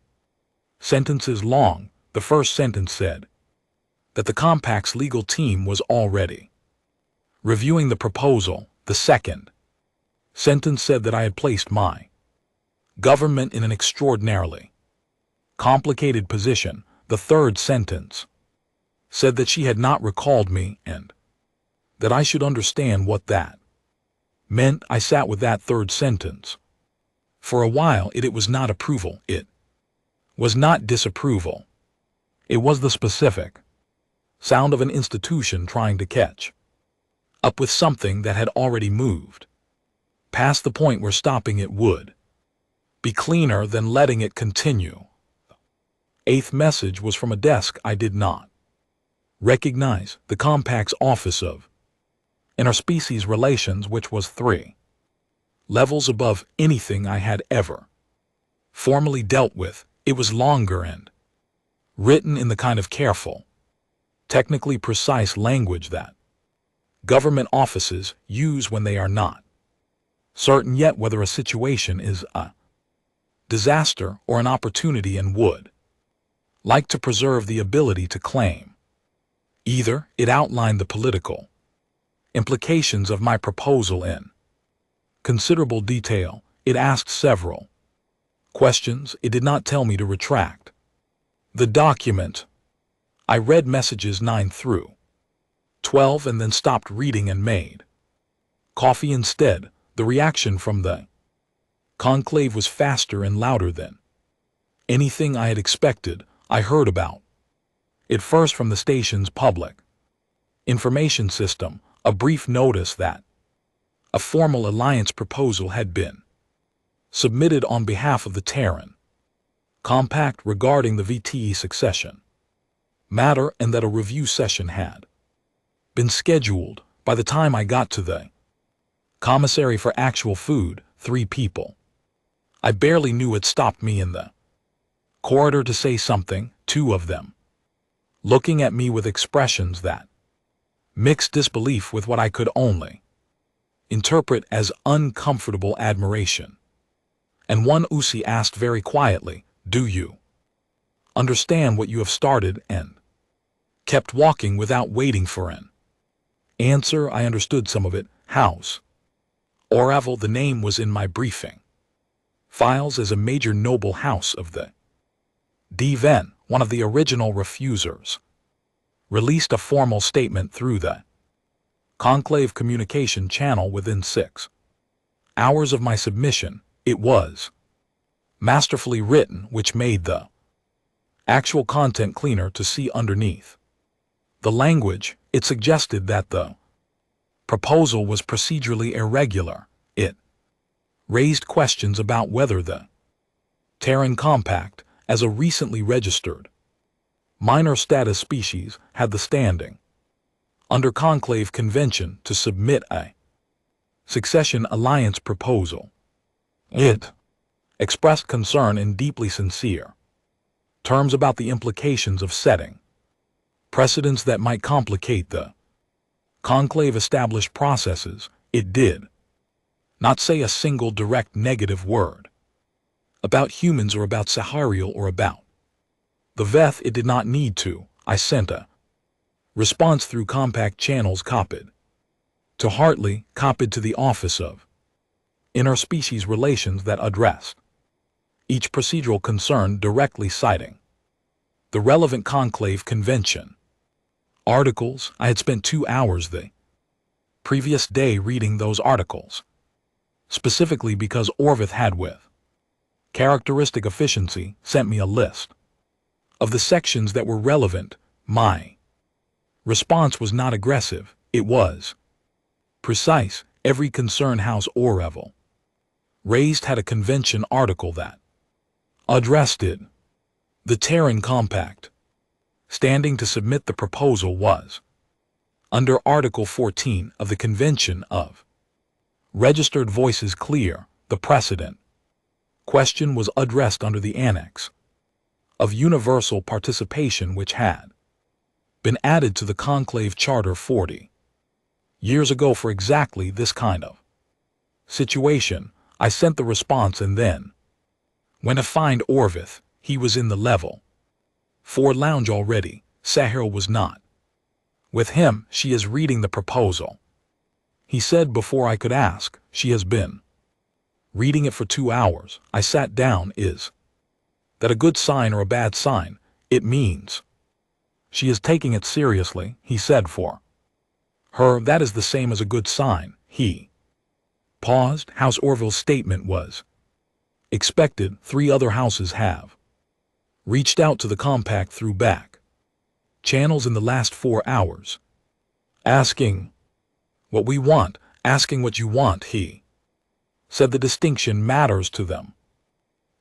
sentences long. The first sentence said that the Compact's legal team was already Reviewing the proposal, the second sentence said that I had placed my government in an extraordinarily complicated position. The third sentence said that she had not recalled me and that I should understand what that meant. I sat with that third sentence. For a while it was not approval, it was not disapproval. It was the specific sound of an institution trying to catch up with something that had already moved past the point where stopping it would be cleaner than letting it continue. Eighth message was from a desk I did not recognize, the Compact's Office of Interspecies Relations, which was 3 levels above anything I had ever formally dealt with. It was longer and written in the kind of careful, technically precise language that government offices use when they are not certain yet whether a situation is a disaster or an opportunity and would like to preserve the ability to claim either. It outlined the political implications of my proposal in considerable detail. It asked several questions. It did not tell me to retract the document. I read messages 9 through 12 and then stopped reading and made coffee instead. The reaction from the conclave was faster and louder than anything I had expected. I heard about it first from the station's public information system, a brief notice that a formal alliance proposal had been submitted on behalf of the Terran Compact regarding the VTE succession matter, and that a review session had been scheduled. By the time I got to the commissary for actual food, 3 people I barely knew had stopped me in the corridor to say something, 2 of them looking at me with expressions that mixed disbelief with what I could only interpret as uncomfortable admiration. And one Usi asked very quietly, "Do you understand what you have started?" and kept walking without waiting for an answer. I understood some of it. House Oravel, the name was in my briefing files as a major noble house of the Divan. One of the original refusers released a formal statement through the conclave communication channel within 6 hours of my submission. It was masterfully written, which made the actual content cleaner to see underneath the language. It suggested that the proposal was procedurally irregular. It raised questions about whether the Terran Compact, as a recently registered minor status species, had the standing under conclave convention to submit a succession alliance proposal. It expressed concern in deeply sincere terms about the implications of setting precedents that might complicate the conclave established processes. It did not say a single direct negative word about humans or about Sahariel or about the Veth. It did not need to. I sent a response through Compact channels, copied to Hartley, copied to the Office of Interspecies Relations, that addressed each procedural concern directly, citing the relevant conclave convention articles. I had spent 2 hours the previous day reading those articles, specifically because Orvith had, with characteristic efficiency, sent me a list of the sections that were relevant. My response was not aggressive. It was precise. Every concern House Oravel raised had a convention article that addressed it. The Terran Compact standing to submit the proposal was under Article 14 of the Convention of Registered Voices. Clear. The precedent question was addressed under the Annex of Universal Participation, which had been added to the Conclave Charter 40 years ago for exactly this kind of situation. I sent the response and then went to find Orvith. He was in the level 4 lounge already. Sahil was not with him. She is reading the proposal. he said before I could ask. She has been reading it for 2 hours. I sat down. Is that a good sign or a bad sign? It means she is taking it seriously, he said. For her, that is the same as a good sign. He paused. House Orville's statement was expected. 3 other houses have reached out to the compact through back channels in the last 4 hours, asking what we want, asking what you want. He said the distinction matters to them.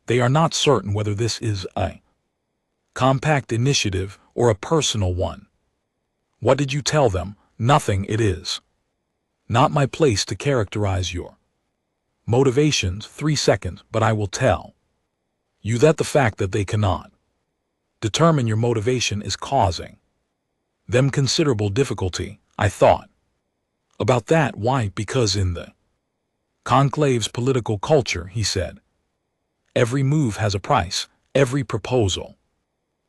They are not certain whether this is a compact initiative or a personal one. What did you tell them? Nothing. It is not my place to characterize your motivations. 3 seconds, but I will tell you that the fact that they cannot determine your motivation is causing them considerable difficulty. I thought about that. Why? Because in the conclave's political culture, he said, every move has a price, every proposal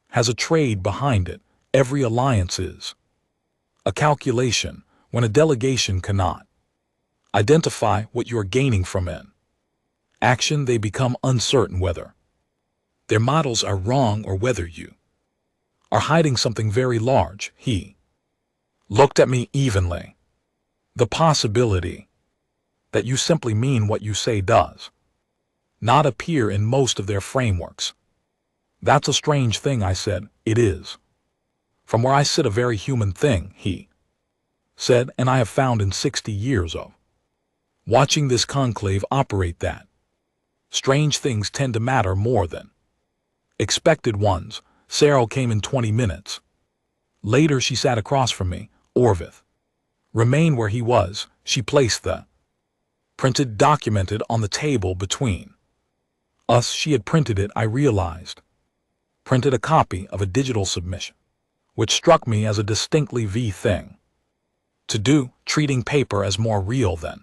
has a trade behind it, every alliance is a calculation. When a delegation cannot identify what you are gaining from an action, they become uncertain whether their models are wrong or whether you are hiding something very large. He looked at me evenly. The possibility that you simply mean what you say does not appear in most of their frameworks. That's a strange thing, I said. It is. From where I sit, a very human thing, he said, and I have found in 60 years of watching this conclave operate that strange things tend to matter more than expected ones. Cyril came in 20 minutes. Later she sat across from me. Orville remained where he was. She placed the printed document on the table between us. She had printed it, I realized. Printed a copy of a digital submission, which struck me as a distinctly V thing to do, treating paper as more real than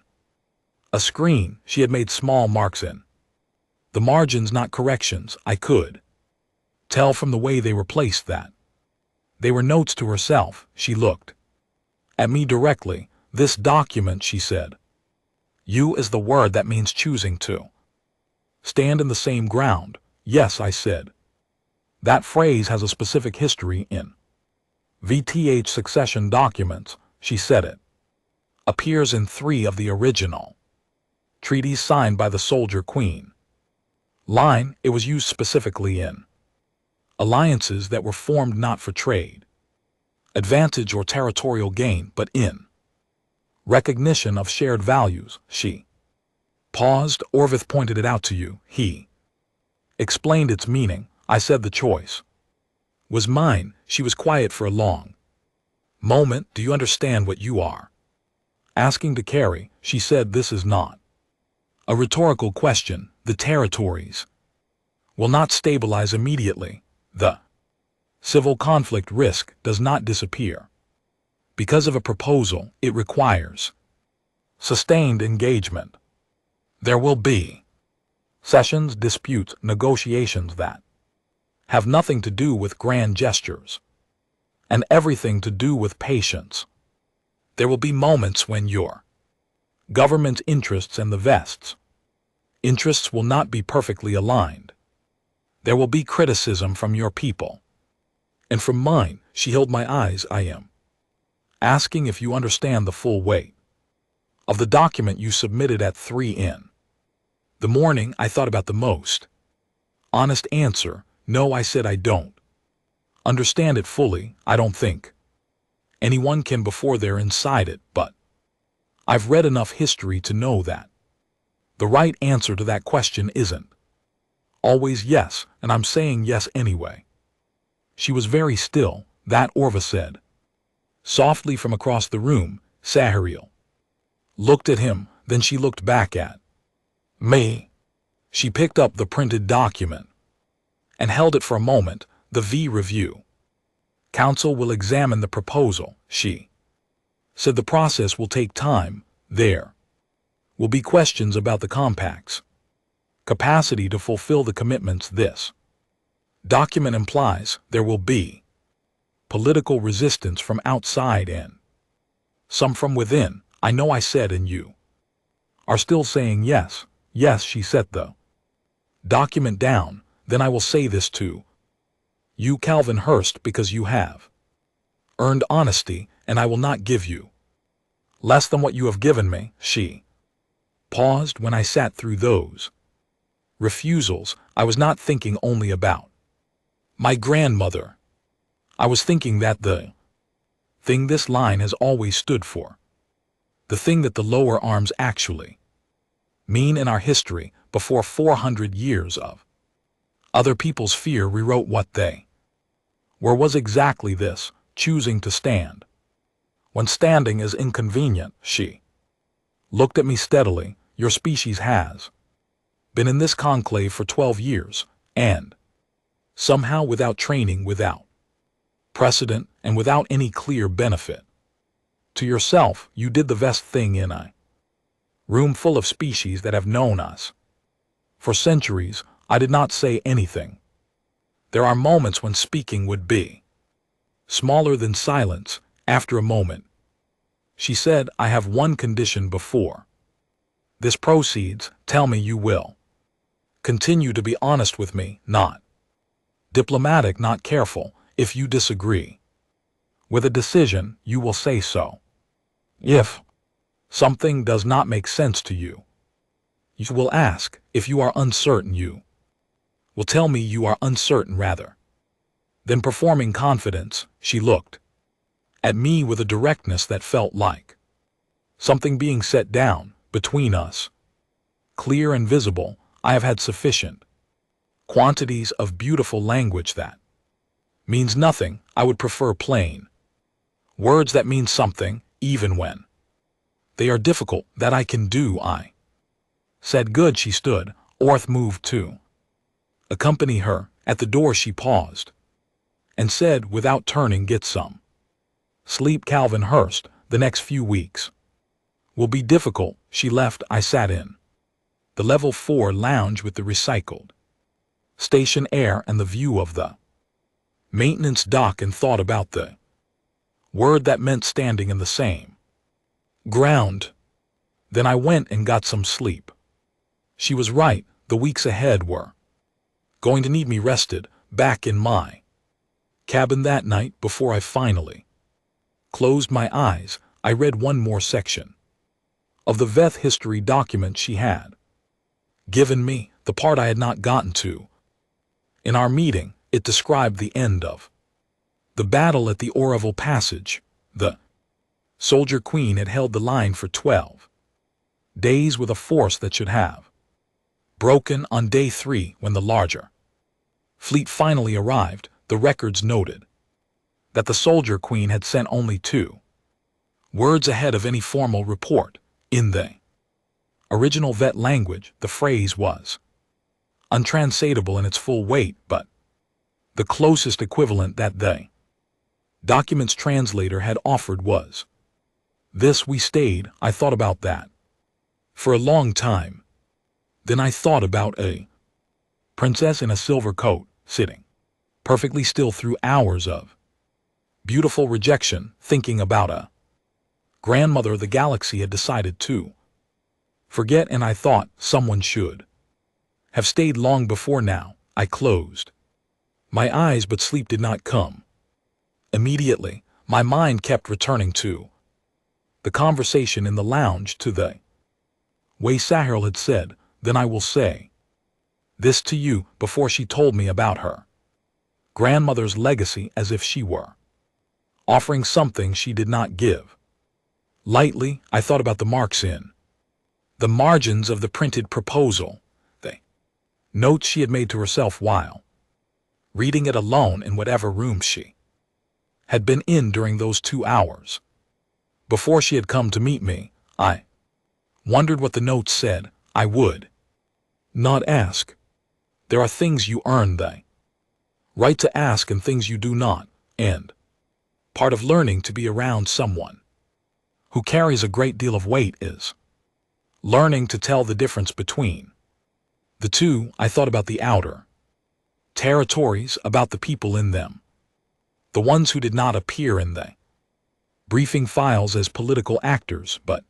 a screen. She had made small marks in the margins, not corrections. I could tell from the way they were placed that they were notes to herself. She looked at me directly. This document, she said. You is the word that means choosing to stand in the same ground. Yes, I said. That phrase has a specific history in VTH succession documents. She said it appears in 3 of the original treaties signed by the soldier queen line. It was used specifically in alliances that were formed not for trade advantage or territorial gain, but in recognition of shared values. She paused. Orville pointed it out to you. He explained its meaning. I said the choice was mine. She was quiet for a long moment. Do you understand what you are asking to carry? She said, this is not a rhetorical question. The territories will not stabilize immediately. The civil conflict risk does not disappear because of a proposal. It requires sustained engagement. There will be sessions, disputes, negotiations that have nothing to do with grand gestures and everything to do with patience. There will be moments when your government's interests and the West's interests will not be perfectly aligned. There will be criticism from your people and from mine. She held my eyes. I am asking if you understand the full weight of the document you submitted at 3 in the morning. I thought about the most honest answer. No, I said, I don't understand it fully. I don't think anyone can before they're inside it, but I've read enough history to know that the right answer to that question isn't always yes, and I'm saying yes anyway. She was very still. That Orville said softly from across the room. Sahariel looked at him, then she looked back at me. She picked up the printed document and held it for a moment. The V Review Council will examine the proposal, she said. The process will take time. There will be questions about the compact's capacity to fulfill the commitments this document implies. There will be political resistance from outside and some from within. I know I said and you are still saying yes. Yes, she set the document down. Then I will say this to you, Calvin Hurst, because you have earned honesty, and I will not give you less than what you have given me. She paused. When I sat through those refusals, I was not thinking only about my grandmother. I was thinking that the thing this line has always stood for, the thing that the lower arms actually mean in our history, before 400 years of other people's fear rewrote what they were, was exactly this: choosing to stand when standing is inconvenient. She looked at me steadily. Your species has been in this conclave for 12 years, and somehow, without training, without precedent, and without any clear benefit to yourself, you did the best thing in a room full of species that have known us for centuries. I did not say anything. There are moments when speaking would be smaller than silence. After a moment, she said, I have one condition before this proceeds. Tell me you will continue to be honest with me, not diplomatic, not careful. If you disagree with a decision, you will say so. If something does not make sense to you, you will ask. If you are uncertain, you will tell me you are uncertain. Rather than performing confidence, she looked at me with a directness that felt like something being set down between us, clear and visible. I have had sufficient quantities of beautiful language that means nothing. I would prefer plain words that mean something, even when they are difficult. That I can do. I said. Good. She stood. Orth moved to accompany her. At the door she paused and said, without turning, get some sleep, Calvin Hurst. The next few weeks will be difficult. She left. I sat in the level 4 lounge with the recycled station air and the view of the maintenance dock, and thought about the word that meant standing in the same ground. Then I went and got some sleep. She was right. The weeks ahead were going to need me rested. Back in my cabin that night, before I finally closed my eyes, I read one more section of the Veth history document she had given me, the part I had not gotten to in our meeting. It described the end of the battle at the Oroville Passage. The soldier queen had held the line for 12 days with a force that should have broken on day 3 when the larger fleet finally arrived. The records noted that the soldier queen had sent only 2 words ahead of any formal report. In the original Vet language, the phrase was untranslatable in its full weight, but the closest equivalent that the document's translator had offered was this: we stayed. I thought about that for a long time. Then I thought about a princess in a silver coat, sitting perfectly still through hours of beautiful rejection, thinking about a grandmother the galaxy had decided to forget, and I thought someone should have stayed long before now. I closed my eyes, but sleep did not come immediately. My mind kept returning to the conversation in the lounge, to the way Sahil had said, then I will say this to you, before she told me about her grandmother's legacy, as if she were offering something she did not give. Lightly, I thought about the marks in the margins of the printed proposal, the notes she had made to herself while reading it alone in whatever room she had been in during those 2 hours before she had come to meet me. I wondered what the notes said. I would not ask. There are things you earn the right to ask and things you do not, and part of learning to be around someone who carries a great deal of weight is learning to tell the difference between the two. I thought about the outer territories, about the people in them, the ones who did not appear in the briefing files as political actors, but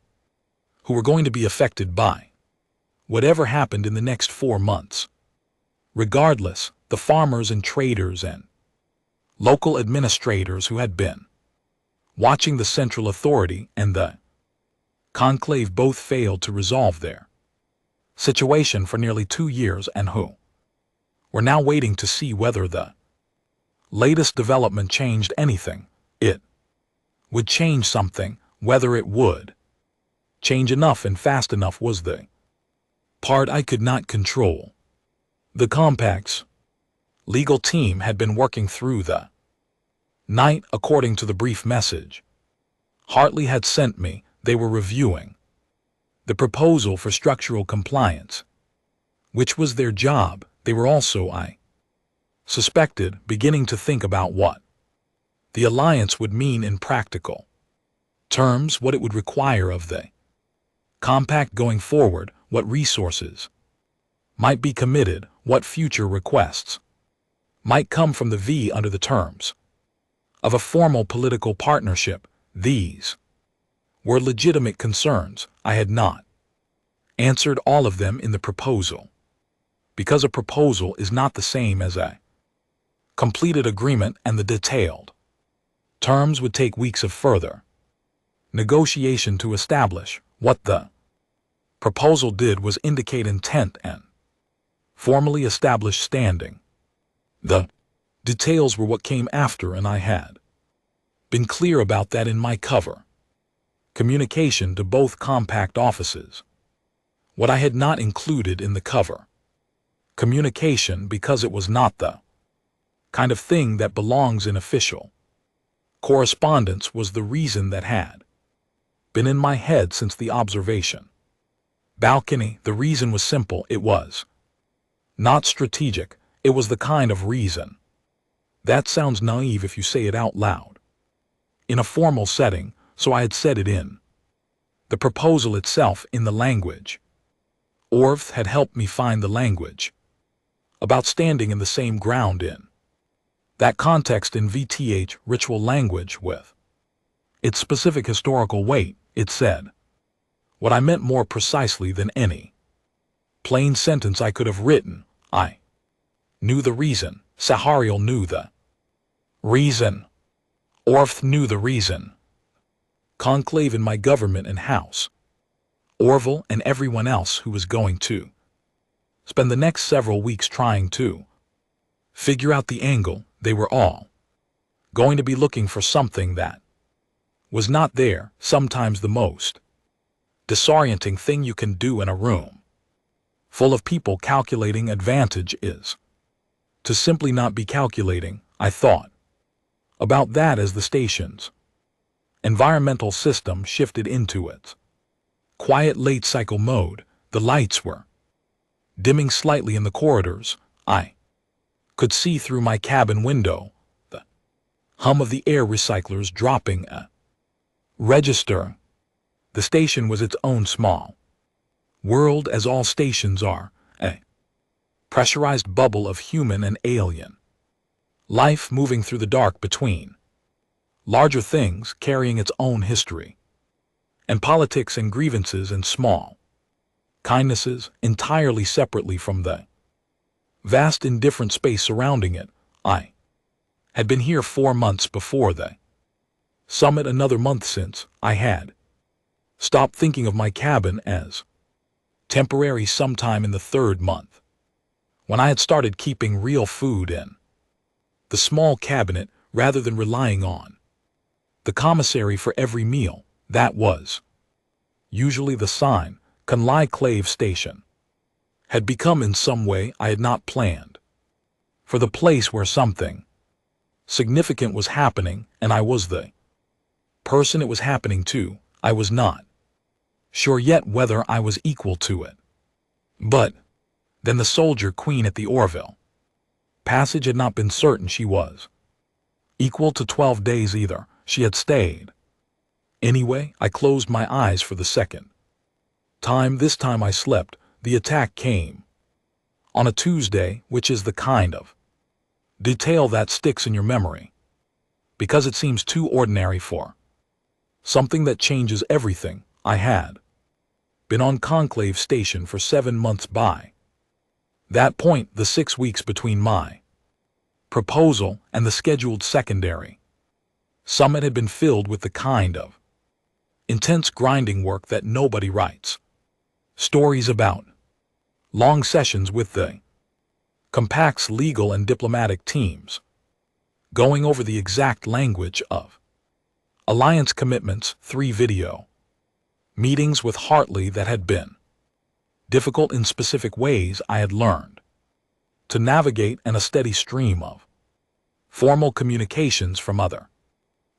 who were going to be affected by whatever happened in the next 4 months. Regardless, the farmers and traders and local administrators who had been watching the central authority and the conclave both failed to resolve their situation for nearly 2 years and who were now waiting to see whether the latest development changed anything. It would change something, whether it would change enough and fast enough was the part I could not control. The Compact's legal team had been working through the night according to the brief message Hartley had sent me. They were reviewing the proposal for structural compliance, which was their job. They were also, I suspected, beginning to think about what the alliance would mean in practical terms, what it would require of the Compact going forward, what resources might be committed, what future requests might come from the V under the terms of a formal political partnership. These were legitimate concerns. I had not answered all of them in the proposal, because a proposal is not the same as a completed agreement, and the detailed terms would take weeks of further negotiation to establish. What the proposal did was indicate intent and formally establish standing. The details were what came after, and I had been clear about that in my cover communication to both Compact offices. What I had not included in the cover communication, because it was not the kind of thing that belongs in official correspondence, was the reason that had been in my head since the observation balcony. The reason was simple. It was not strategic. It was the kind of reason that sounds naive if you say it out loud in a formal setting, so I had said it in the proposal itself, in the language. Orv had helped me find the language about standing in the same ground in that context in VTH ritual language with its specific historical weight. It said what I meant more precisely than any plain sentence I could have written. I knew the reason. Sahariel knew the reason. Orv knew the reason. Conclave in my government and house. Orville and everyone else who was going to spend the next several weeks trying to figure out the angle. They were all going to be looking for something that was not there. Sometimes the most disorienting thing you can do in a room full of people calculating advantage is to simply not be calculating. I thought about that as the station's environmental system shifted into its quiet late cycle mode. The lights were dimming slightly in the corridors. I could see through my cabin window the hum of the air recyclers dropping a register. The station was its own small world, as all stations are, a pressurized bubble of human and alien life moving through the dark between larger things, carrying its own history and politics and grievances and small kindnesses entirely separately from the vast indifferent space surrounding it. I had been here 4 months before the summit, another month since I had stopped thinking of my cabin as temporary. Sometime in the 3rd month, when I had started keeping real food in the small cabinet rather than relying on the commissary for every meal, that was usually the sign. Conclave Station had become in some way I had not planned for the place where something significant was happening, and I was the person it was happening to. I was not sure yet whether I was equal to it. But then the soldier queen at the Orville passage had not been certain she was equal to 12 days either. She had stayed. Anyway, I closed my eyes for the second time. This time I slept. The attack came on a Tuesday, which is the kind of detail that sticks in your memory because it seems too ordinary for Something that changes everything. I had been on conclave station for 7 months by that point. The 6 weeks between my proposal and the scheduled secondary summit had been filled with the kind of intense grinding work that nobody writes stories about. Long sessions with the compact's legal and diplomatic teams, going over the exact language of alliance commitments. 3 video meetings with Hartley that had been difficult in specific ways. I had learned to navigate, and a steady stream of formal communications from other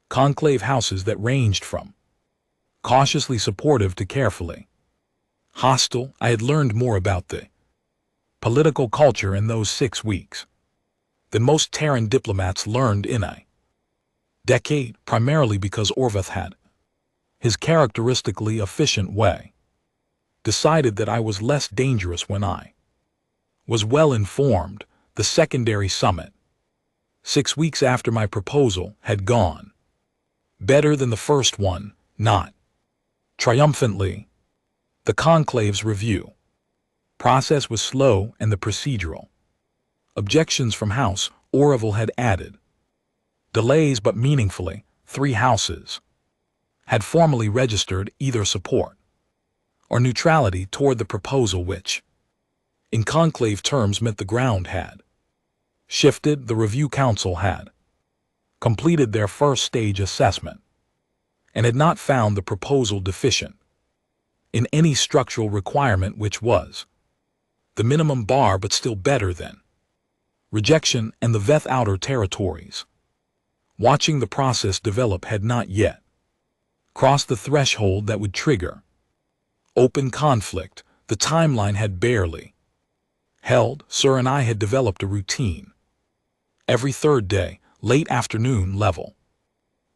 conclave houses that ranged from cautiously supportive to carefully hostile. I had learned more about the political culture in those 6 weeks than most Terran diplomats learned in a decade, primarily because Orveth had, his characteristically efficient way, decided that I was less dangerous when I was well informed. The secondary summit, 6 weeks after my proposal, had gone better than the first one, not triumphantly. The conclave's review process was slow, and the procedural objections from House Orville had added delays, but meaningfully. 3 houses had formally registered either support or neutrality toward the proposal, which, in conclave terms, meant the ground had shifted. The review council had completed their first stage assessment and had not found the proposal deficient in any structural requirement, which was the minimum bar, but still better than rejection. And the Veth outer territories, watching the process develop, had not yet crossed the threshold that would trigger open conflict. The timeline had barely held. Sir and I had developed a routine every 3rd day, late afternoon level,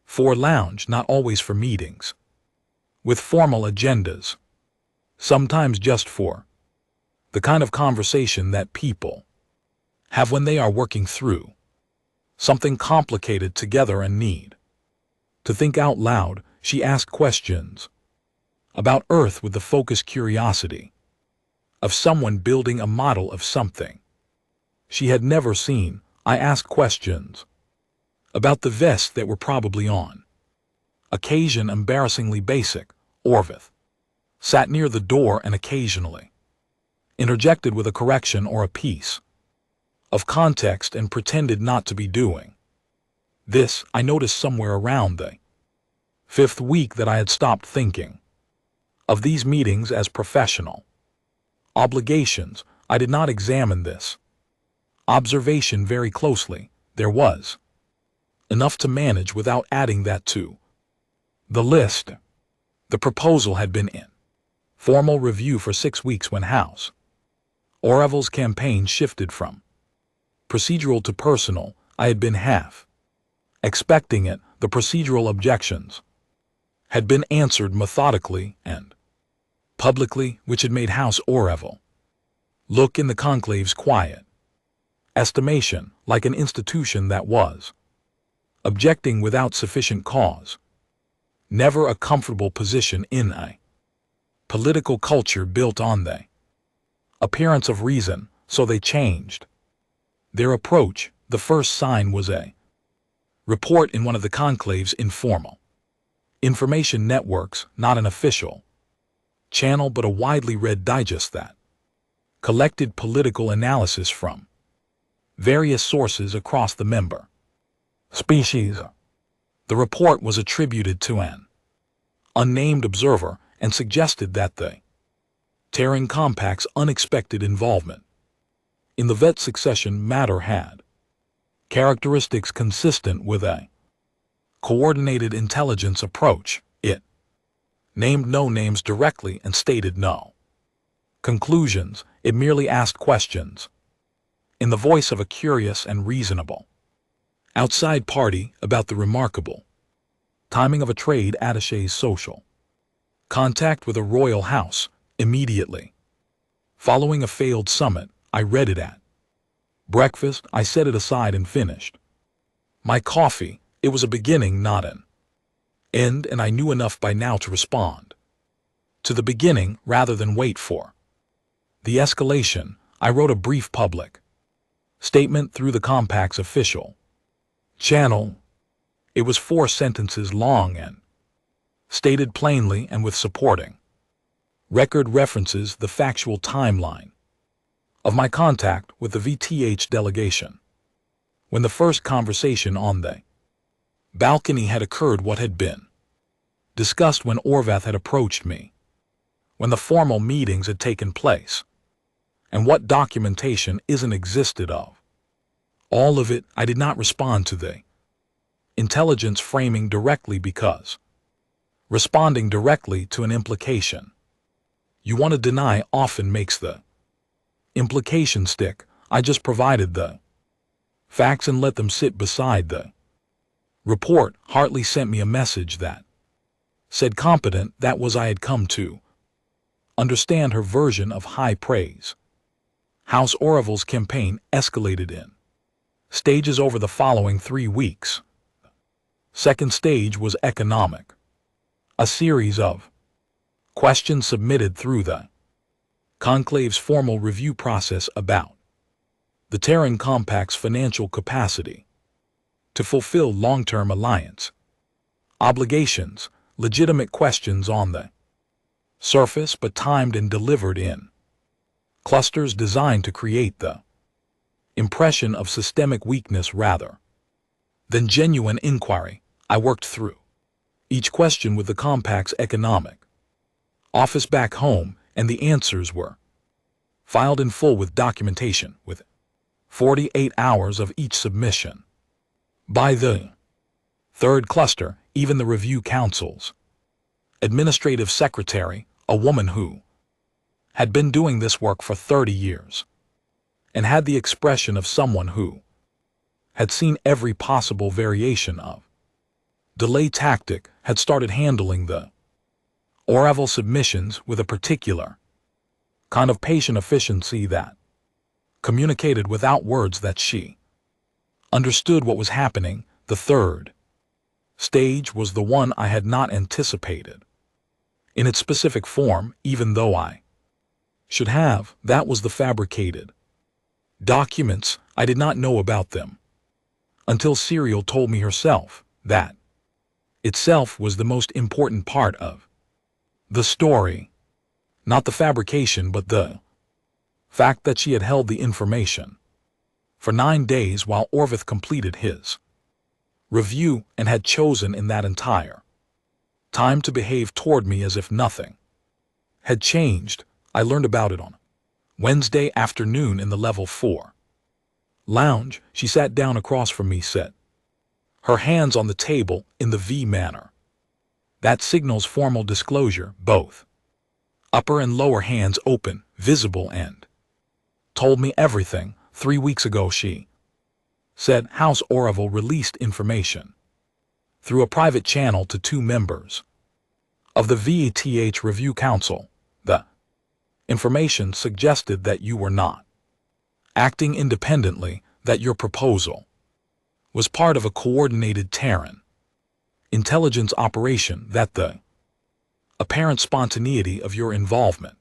for lounge, not always for meetings with formal agendas, sometimes just for the kind of conversation that people have when they are working through something complicated together and need to think out loud. She asked questions about Earth with the focused curiosity of someone building a model of something she had never seen. I asked questions about the vests that were probably on occasion embarrassingly basic. Orveth sat near the door and occasionally interjected with a correction or a piece of context and pretended not to be doing this. I noticed somewhere around the 5th week that I had stopped thinking of these meetings as professional obligations. I did not examine this observation very closely. There was enough to manage without adding that to the list. The proposal had been in formal review for 6 weeks when House Orville's campaign shifted from procedural to personal. I had been half expecting it. The procedural objections had been answered methodically and publicly, which had made House Orville look, in the conclave's quiet estimation, like an institution that was objecting without sufficient cause. Never a comfortable position in a political culture built on the appearance of reason, so they changed their approach. The first sign was a report in one of the conclave's informal information networks, not an official channel but a widely read digest that collected political analysis from various sources across the member species. The report was attributed to an unnamed observer and suggested that the Terran Compact's unexpected involvement in the Vet succession matter had characteristics consistent with a coordinated intelligence approach. It named no names directly and stated no conclusions. It merely asked questions in the voice of a curious and reasonable outside party about the remarkable timing of a trade attaché's social contact with a royal house. Immediately following a failed summit, I read it at breakfast. I set it aside and finished my coffee. It was a beginning, not an end, and I knew enough by now to respond. To the beginning rather than wait for the escalation, I wrote a brief public statement through the Compact's official channel. It was 4 sentences long and stated plainly and with supporting record references the factual timeline of my contact with the VTH delegation. When the first conversation on the balcony had occurred, what had been discussed when Orvath had approached me, when the formal meetings had taken place, and what documentation isn't existed of. All of it. I did not respond to the intelligence framing directly, because responding directly to an implication you want to deny often makes the implication stick. I just provided the facts and let them sit beside the report. Hartley sent me a message that said competent. That was I had come to understand her version of high praise. House Orville's campaign escalated in stages over the following 3 weeks. Second stage was economic. A series of questions submitted through the conclave's formal review process about the Terran Compact's financial capacity to fulfill long-term alliance obligations, legitimate questions on the surface but timed and delivered in clusters designed to create the impression of systemic weakness rather than genuine inquiry. I worked through each question with the Compact's economic office back home, and the answers were filed in full with documentation, with 48 hours of each submission. By the third cluster, even the review council's administrative secretary, a woman who had been doing this work for 30 years and had the expression of someone who had seen every possible variation of delay tactic, had started handling the Orville submissions with a particular kind of patient efficiency that communicated without words that she understood what was happening. The third stage was the one I had not anticipated in its specific form, even though I should have. That was the fabricated documents. I did not know about them until Serial told me herself. That itself was the most important part of the story. Not the fabrication, but the fact that she had held the information for 9 days while Orvath completed his review and had chosen in that entire time to behave toward me as if nothing had changed. I learned about it on Wednesday afternoon in the Level 4 lounge. She sat down across from me, set her hands on the table in the V manner that signals formal disclosure, both upper and lower hands open, visible, and told me everything. 3 weeks ago, she said, House Orville released information through a private channel to 2 members of the VTH Review Council. The information suggested that you were not acting independently, that your proposal was part of a coordinated Terran intelligence operation, that the apparent spontaneity of your involvement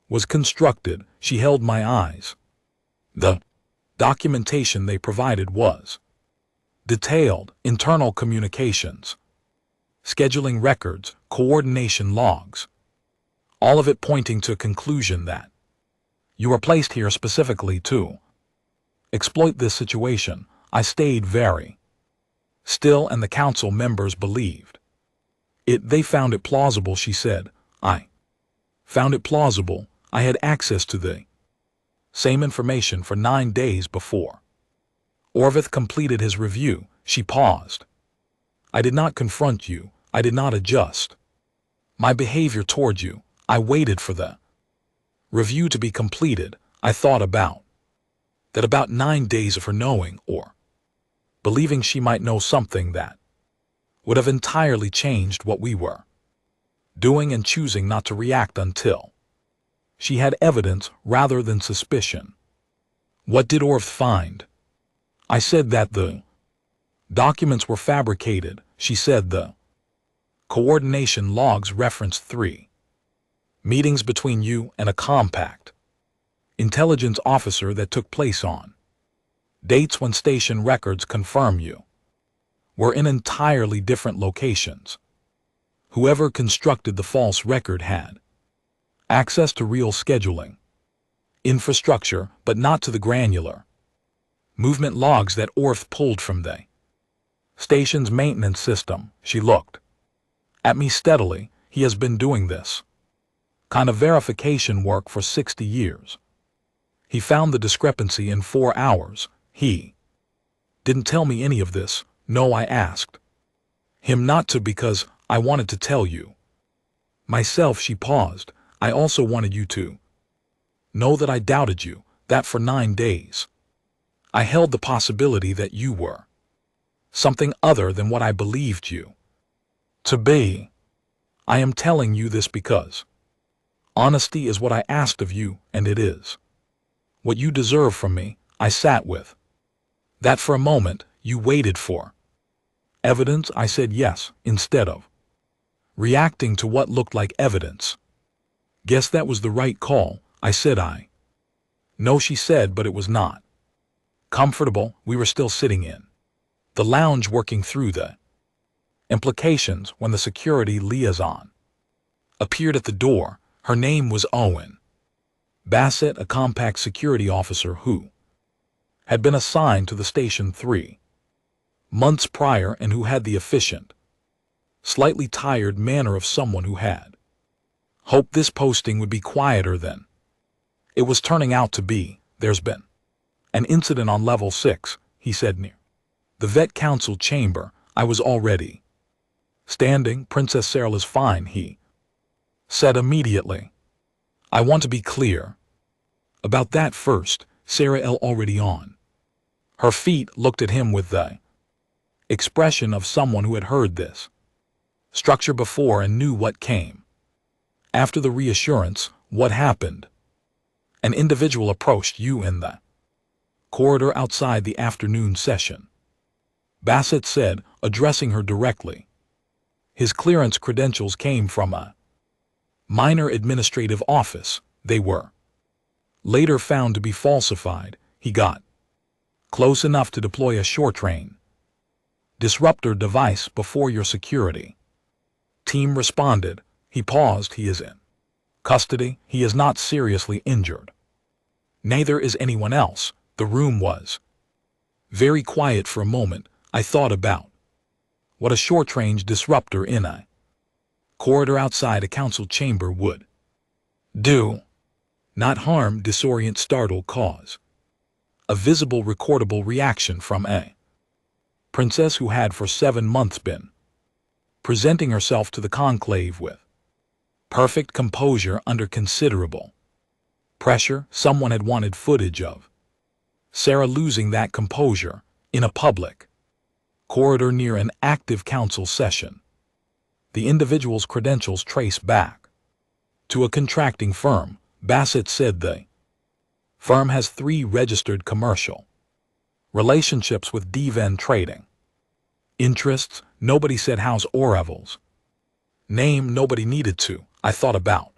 was constructed. She held my eyes. The documentation they provided was detailed: internal communications, scheduling records, coordination logs, all of it pointing to a conclusion that you were placed here specifically to exploit this situation. I stayed very still, and the council members believed it. They found it plausible, she said. I found it plausible. I had access to the same information for 9 days before Orvath completed his review. She paused. I did not confront you. I did not adjust my behavior toward you. I waited for the review to be completed. I thought about that about 9 days of her knowing or believing she might know something that would have entirely changed what we were doing, and choosing not to react until she had evidence rather than suspicion. What did Orvath find? I said that the documents were fabricated. She said the Coordination logs reference 3. Meetings between you and a compact intelligence officer that took place on dates when station records confirm you were in entirely different locations. Whoever constructed the false record had access to real scheduling infrastructure, but not to the granular movement logs that Orth pulled from the station's maintenance system. She looked at me steadily. He has been doing this kind of verification work for 60 years. He found the discrepancy in 4 hours. He didn't tell me any of this. No, I asked him not to because I wanted to tell you myself. She paused. I also wanted you to know that I doubted you, that for 9 days I held the possibility that you were something other than what I believed you to be. I am telling you this because honesty is what I asked of you, and it is what you deserve from me. I sat with that for a moment. You waited for evidence. I said yes, instead of reacting to what looked like evidence. Guess that was the right call, I said. I know, she said, but it was not comfortable. We were still sitting in the lounge working through the implications when the security liaison appeared at the door. Her name was Owen Bassett, a compact security officer who had been assigned to the station 3 months prior and who had the efficient, slightly tired manner of someone who had hoped this posting would be quieter than it was turning out to be. There's been an incident on level 6, he said, near the vet council chamber. I was already standing. Princess Sarah is fine, he said immediately. I want to be clear about that first. Sarah L. already on her feet looked at him with the expression of someone who had heard this structure before and knew what came after the reassurance. What happened? An individual approached you in the corridor outside the afternoon session, Bassett said, addressing her directly. His clearance credentials came from a minor administrative office. They were later found to be falsified. He got close enough to deploy a short-range disruptor device before your security team responded. He paused. He is in custody. He is not seriously injured. Neither is anyone else. The room was very quiet for a moment. I thought about what a short-range disruptor in a corridor outside a council chamber would do. Not harm, disorient, startle, cause a visible recordable reaction from a princess who had for 7 months been presenting herself to the conclave with perfect composure under considerable pressure. Someone had wanted footage of Sarah losing that composure in a public corridor near an active council session. The individual's credentials trace back to a contracting firm. Bassett said the firm has 3 registered commercial relationships with Deven Trading. Interests, nobody said House Oreville's name. Nobody needed to. I thought about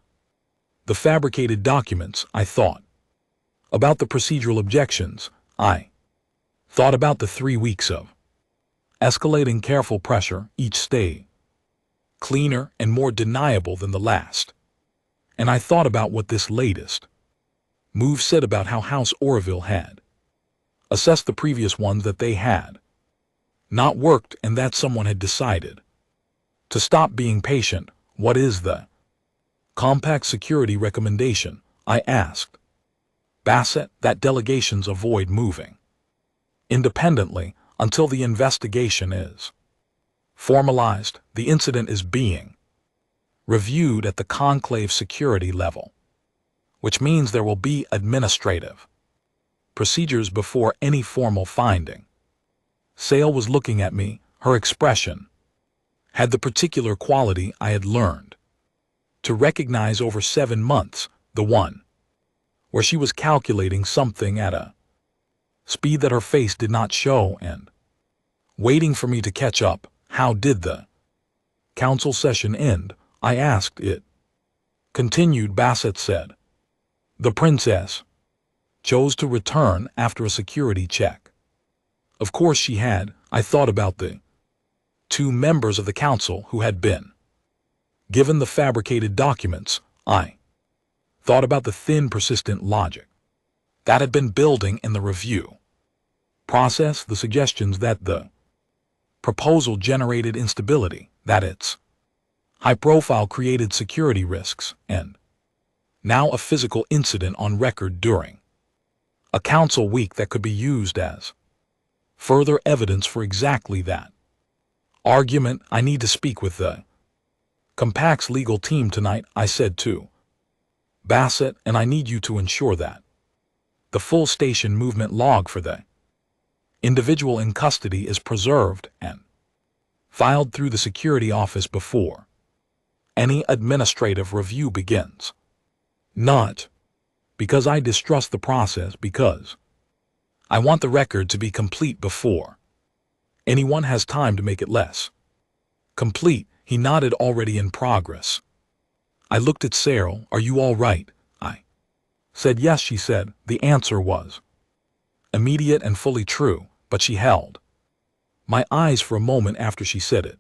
the fabricated documents. I thought about the procedural objections. I thought about the 3 weeks of escalating careful pressure, each stay cleaner and more deniable than the last. And I thought about what this latest move said about how House Oreville had assessed the previous ones, that they had not worked, and that someone had decided to stop being patient. What is the compact security recommendation? I asked Bassett. That delegations avoid moving independently until the investigation is formalized. The incident is being reviewed at the conclave security level, which means there will be administrative procedures before any formal finding. Sale was looking at me. Her expression had the particular quality I had learned to recognize over 7 months, the one where she was calculating something at a speed that her face did not show and waiting for me to catch up. How did the Council session end, I asked it. Continued, Bassett said. The princess chose to return after a security check. Of course she had. I thought about the 2 members of the council who had been given the fabricated documents. I thought about the thin, persistent logic that had been building in the review process, the suggestions that the proposal generated instability, that its high profile created security risks, and now a physical incident on record during a council week that could be used as further evidence for exactly that argument. I need to speak with the Compact's legal team tonight, I said to Bassett, and I need you to ensure that the full station movement log for the individual in custody is preserved and filed through the security office before any administrative review begins. Not because I distrust the process, because I want the record to be complete before anyone has time to make it less complete. He nodded. Already in progress. I looked at Cyril. Are you all right? I said yes, she said. The answer was immediate and fully true, but she held my eyes for a moment after she said it.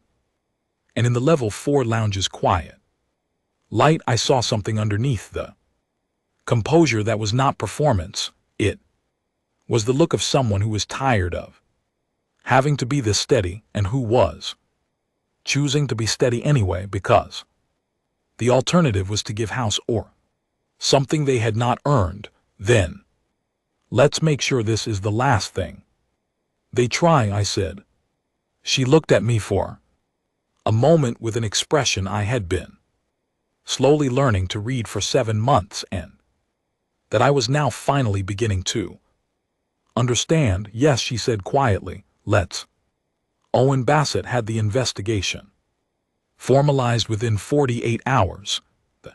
And in the level 4 lounge's quiet light, I saw something underneath the composure that was not performance. It was the look of someone who was tired of having to be this steady, and who was choosing to be steady anyway, because the alternative was to give house or something they had not earned. Then let's make sure this is the last thing they try, I said. She looked at me for a moment with an expression I had been slowly learning to read for 7 months, and that I was now finally beginning to understand. Yes, she said quietly. Let's. Owen Bassett had the investigation formalized within 48 hours. The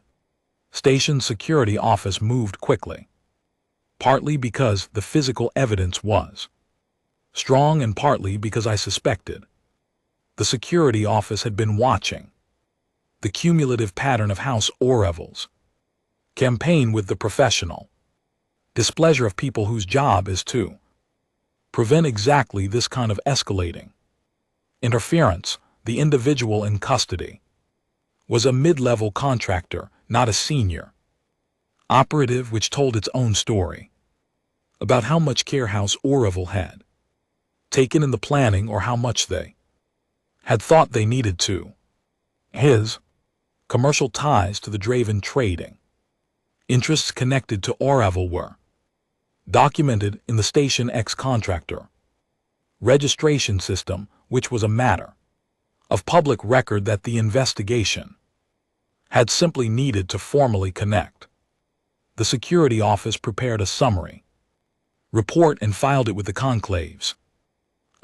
station security office moved quickly, partly because the physical evidence was strong and partly because I suspected the security office had been watching the cumulative pattern of House Oreville's campaign with the professional displeasure of people whose job is to prevent exactly this kind of escalating interference. The individual in custody was a mid-level contractor, not a senior operative, which told its own story about how much care House Oreville had taken in the planning, or how much they had thought they needed to. His commercial ties to the Draven trading interests connected to Oreville were documented in the Station X contractor registration system, which was a matter of public record that the investigation had simply needed to formally connect. The security office prepared a summary report and filed it with the conclave's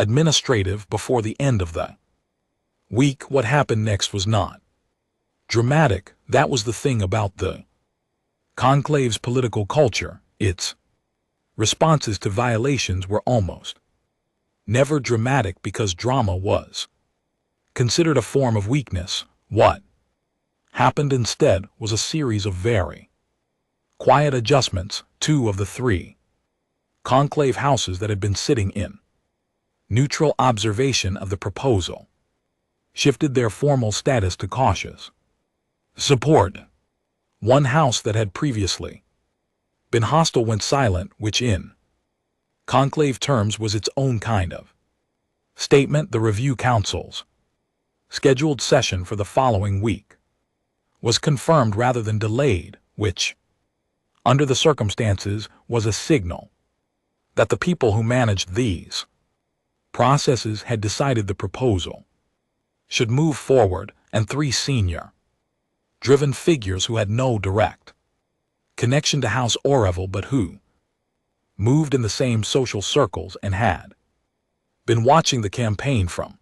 administrative before the end of the week. What happened next was not dramatic. That was the thing about the conclave's political culture. Its responses to violations were almost never dramatic, because drama was considered a form of weakness. What happened instead was a series of very quiet adjustments. 2 of the 3 conclave houses that had been sitting in neutral observation of the proposal shifted their formal status to cautious support. One house that had previously been hostile went silent, which in conclave terms was its own kind of statement. The review council's scheduled session for the following week was confirmed rather than delayed, which, under the circumstances, was a signal that the people who managed these processes had decided the proposal should move forward, and 3 senior driven figures who had no direct connection to House Oreville but who moved in the same social circles and had been watching the campaign from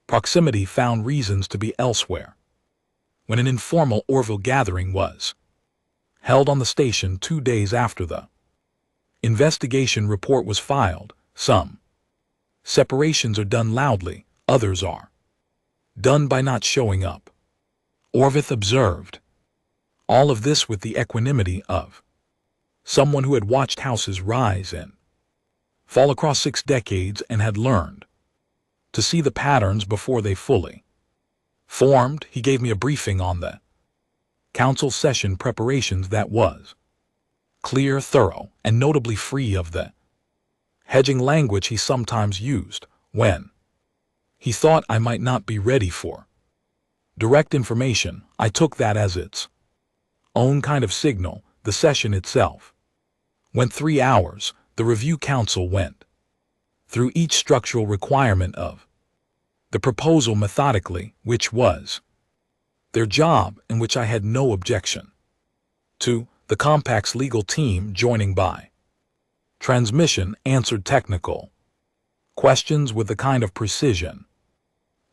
proximity found reasons to be elsewhere when an informal Orville gathering was held on the station 2 days after the investigation report was filed. Some separations are done loudly, others are done by not showing up. Orvith observed. All of this with the equanimity of someone who had watched houses rise and fall across 6 decades and had learned to see the patterns before they fully formed. He gave me a briefing on the council session preparations that was clear, thorough, and notably free of the hedging language he sometimes used when he thought I might not be ready for direct information. I took that as its own kind of signal. The session itself went 3 hours. The review council went through each structural requirement of the proposal methodically, which was their job and which I had no objection to. The compact's legal team, joining by transmission, answered technical questions with the kind of precision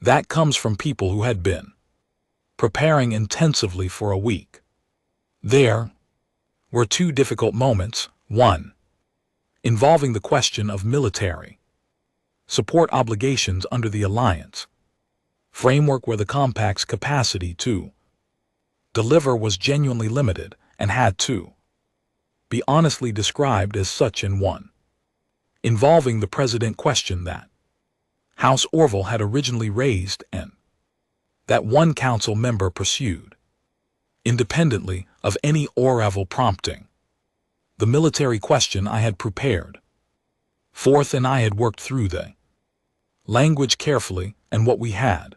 that comes from people who had been preparing intensively for a week. There were 2 difficult moments, one involving the question of military support obligations under the alliance framework, where the compact's capacity to deliver was genuinely limited and had to be honestly described as such, and one involving the president question that House Orville had originally raised and that one council member pursued independently of any Orville prompting. The military question I had prepared forth, and I had worked through the language carefully, and what we had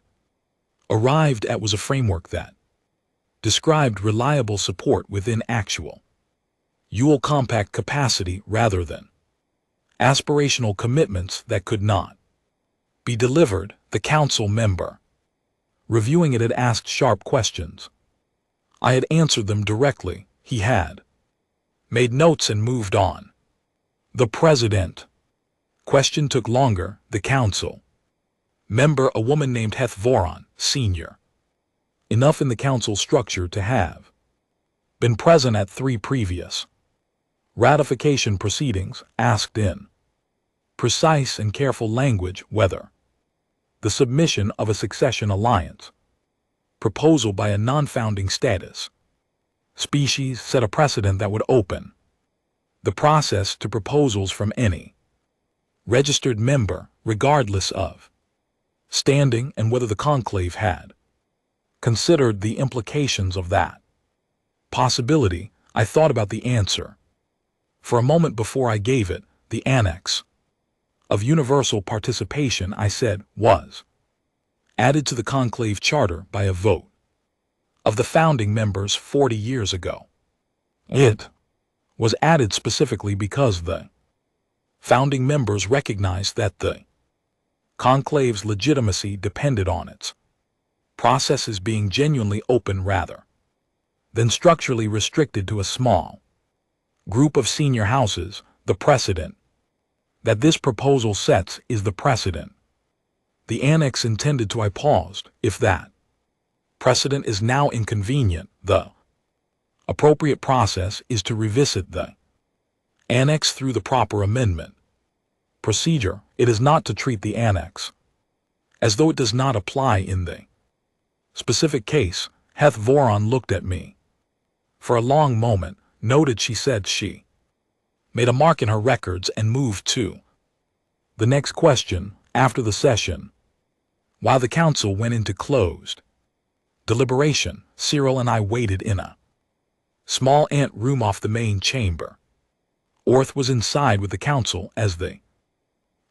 arrived at was a framework that described reliable support within actual UL compact capacity rather than aspirational commitments that could not be delivered. The council member reviewing it had asked sharp questions. I had answered them directly. He had made notes and moved on. The president question took longer. The council member, a woman named Heth Voron, Sr., enough in the council structure to have been present at 3 previous ratification proceedings, asked in precise and careful language whether the submission of a succession alliance proposal by a non-founding status species set a precedent that would open the process to proposals from any registered member, regardless of standing, and whether the conclave had considered the implications of that possibility. I thought about the answer for a moment before I gave it. The annex of universal participation, I said, was added to the conclave charter by a vote of the founding members 40 years ago. It was added specifically because the founding members recognized that the conclave's legitimacy depended on its processes being genuinely open rather than structurally restricted to a small group of senior houses. The precedent that this proposal sets is the precedent the annex intended to. I paused. If that precedent is now inconvenient, the appropriate process is to revisit the annex through the proper amendment procedure. It is not to treat the annex as though it does not apply in the specific case. Heth Voron looked at me for a long moment, noted she said she made a mark in her records, and moved to the next question. After the session, while the council went into closed deliberation, Cyril and I waited in a small ante room off the main chamber. Orth was inside with the council as the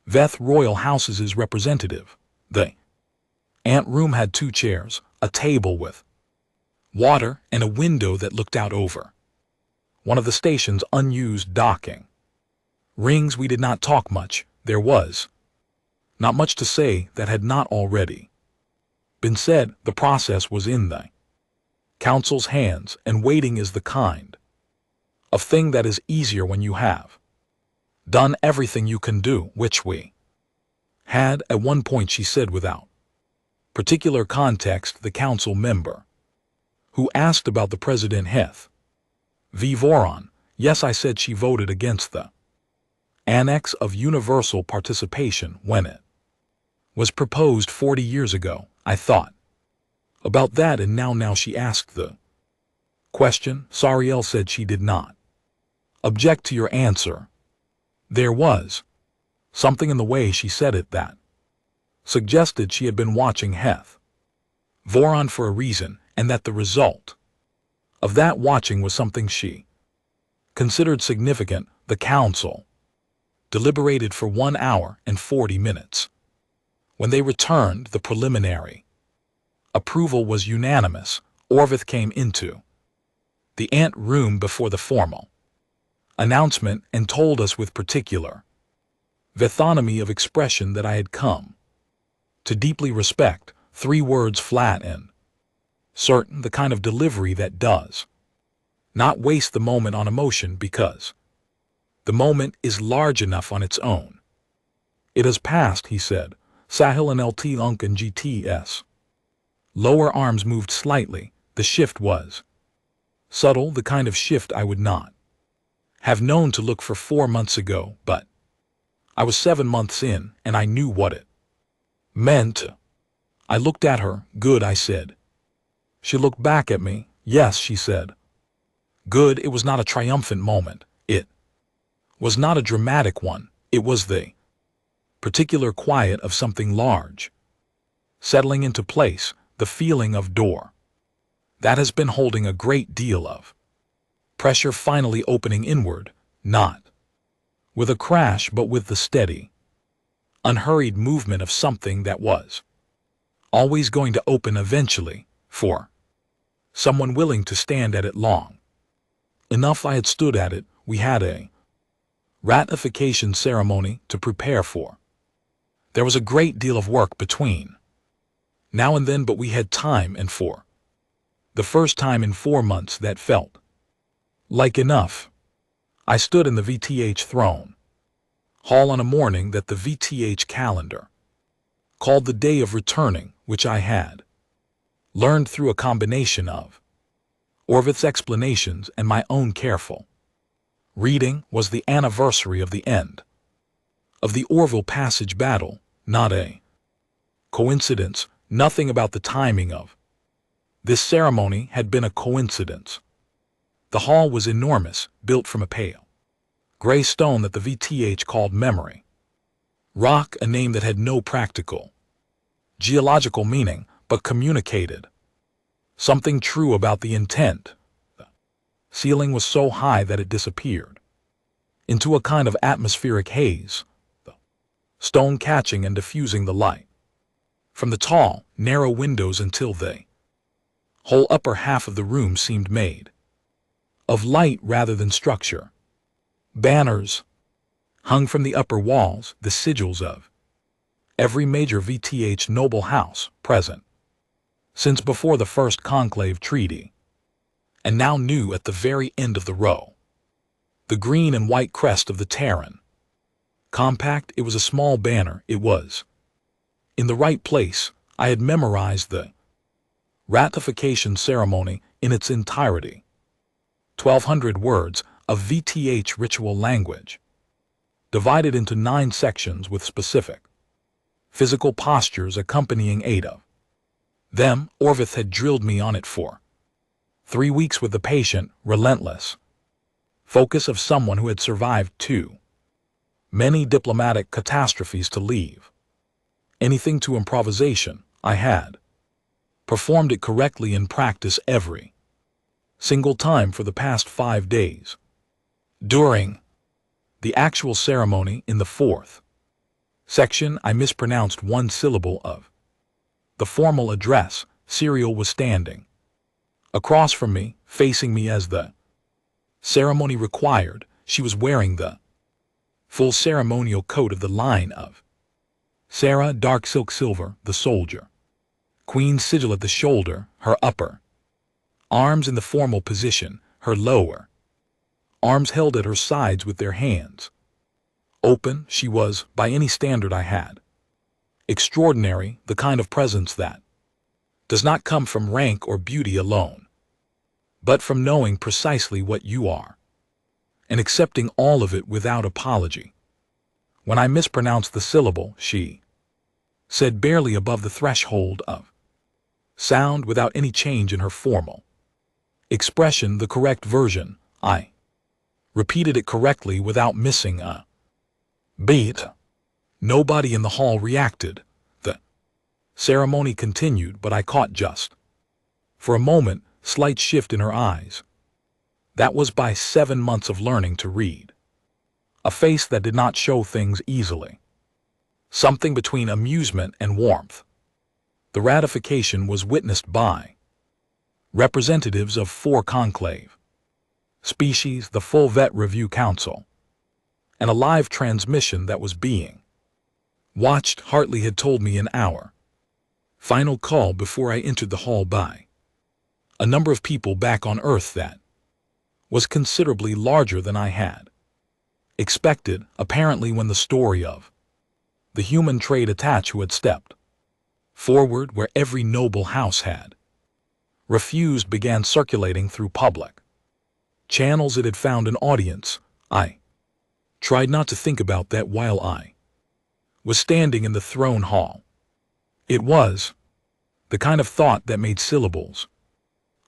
Veth Royal House's representative. The ante room had 2 chairs, a table with water, and a window that looked out over one of the station's unused docking rings. We did not talk much. There was not much to say that had not already been said. The process was in the council's hands, and waiting is the kind of thing that is easier when you have done everything you can do, which we had. At one point she said, without particular context, the council member who asked about the president, Heth V. Voron. Yes, I said. She voted against the annex of universal participation when it Was proposed 40 years ago, I thought. About that and now she asked the question. Sariel said she did not object to your answer. There was something in the way she said it that suggested she had been watching Heth Voron for a reason, and that the result of that watching was something she considered significant. The council deliberated for 1 hour and 40 minutes. When they returned, the preliminary approval was unanimous. Orvith came into the ant room before the formal announcement and told us with particular metonymy of expression that I had come to deeply respect. 3 words flat and certain, the kind of delivery that does not waste the moment on emotion because the moment is large enough on its own. It has passed, he said. Sahil and LT Unk and GTS. Lower arms moved slightly. The shift was subtle, the kind of shift I would not have known to look for 4 months ago, but I was 7 months in, and I knew what it meant. I looked at her. Good, I said. She looked back at me. Yes, she said. Good. It was not a triumphant moment. It was not a dramatic one. It was the particular quiet of something large settling into place, the feeling of door that has been holding a great deal of pressure finally opening inward, not with a crash but with the steady, unhurried movement of something that was always going to open eventually, for someone willing to stand at it long enough. I had stood at it. We had a ratification ceremony to prepare for. There was a great deal of work between now and then, but we had time, and for the first time in 4 months that felt like enough. I stood in the VTH throne hall on a morning that the VTH calendar called the day of returning, which I had learned through a combination of Orvith's explanations and my own careful reading. Was the anniversary of the end of the Orville Passage battle, not a coincidence. Nothing about the timing of this ceremony had been a coincidence. The hall was enormous, built from a pale gray stone that the VTH called Memory Rock, a name that had no practical geological meaning, but communicated something true about the intent. The ceiling was so high that it disappeared into a kind of atmospheric haze, the stone catching and diffusing the light from the tall, narrow windows until the whole upper half of the room seemed made of light rather than structure. Banners hung from the upper walls, the sigils of every major VTH noble house present since before the first conclave treaty, and now new at the very end of the row, the green and white crest of the Terran. Compact, it was a small banner. It was in the right place. I had memorized the ratification ceremony in its entirety. 1,200 words of VTH ritual language, divided into 9 sections with specific physical postures accompanying 8 of them. Orvith had drilled me on it for 3 weeks with the patient, relentless focus of someone who had survived too many diplomatic catastrophes to leave anything to improvisation. I had performed it correctly in practice every single time for the past 5 days. During the actual ceremony in the 4th section, I mispronounced 1 syllable of the formal address. Serial was standing across from me, facing me as the ceremony required. She was wearing the full ceremonial coat of the line of Sarah, dark silk silver, the soldier queen sigil at the shoulder, her upper arms in the formal position, her lower arms held at her sides with their hands open. She was, by any standard I had, extraordinary, the kind of presence that does not come from rank or beauty alone, but from knowing precisely what you are and accepting all of it without apology. When I mispronounced the syllable, she said barely above the threshold of sound without any change in her formal expression, the correct version. I repeated it correctly without missing a beat. Nobody in the hall reacted. The ceremony continued, but I caught just, for a moment, slight shift in her eyes. That was by 7 months of learning to read. A face that did not show things easily. Something between amusement and warmth. The ratification was witnessed by representatives of 4 conclave species, the full Vet Review Council, and a live transmission that was being watched. Hartley had told me an hour final call before I entered the hall by a number of people back on Earth that was considerably larger than I had expected, apparently when the story of the human trade attach who had stepped forward where every noble house had refused began circulating through public channels. It had found an audience. I tried not to think about that while I was standing in the throne hall. It was the kind of thought that made syllables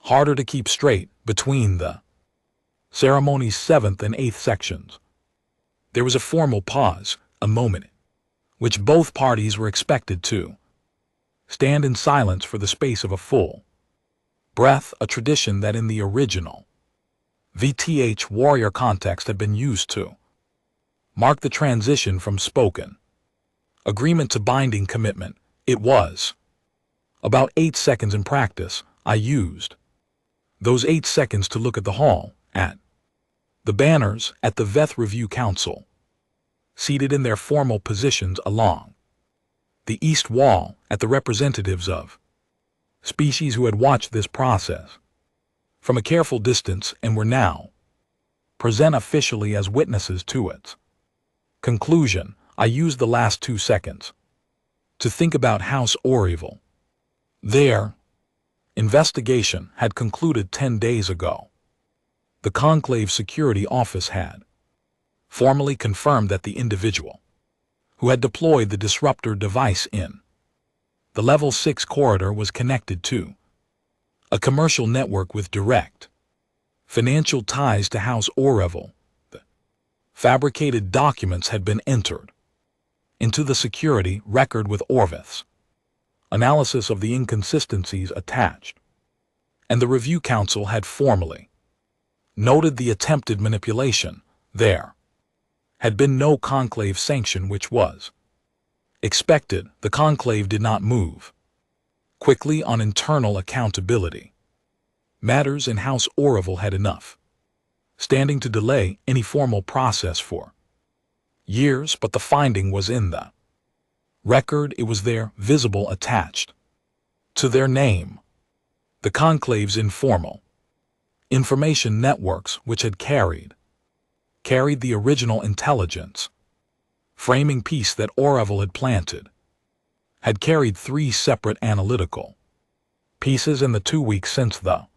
harder to keep straight between the ceremony's 7th and 8th sections. There was a formal pause, a moment, which both parties were expected to stand in silence for the space of a full breath, a tradition that in the original VTH warrior context had been used to mark the transition from spoken agreement to binding commitment. It was about 8 seconds in practice. I used those 8 seconds to look at the hall, at the banners, at the Vet Review Council, seated in their formal positions along the east wall, at the representatives of species who had watched this process from a careful distance and were now present officially as witnesses to its conclusion. I used the last 2 seconds to think about House Oreville. Their investigation had concluded 10 days ago. The Conclave Security Office had formally confirmed that the individual who had deployed the disruptor device in the Level 6 corridor was connected to a commercial network with direct financial ties to House Oreville. The fabricated documents had been entered into the security record with Orvith's analysis of the inconsistencies attached, and the Review Council had formally noted the attempted manipulation. There had been no conclave sanction, which was expected. The conclave did not move quickly on internal accountability matters, and House Oreville had enough standing to delay any formal process for years, but the finding was in the record. It was there, visible, attached to their name. The conclave's informal information networks, which had carried the original intelligence framing piece that Oreville had planted, had carried 3 separate analytical pieces in the 2 weeks since the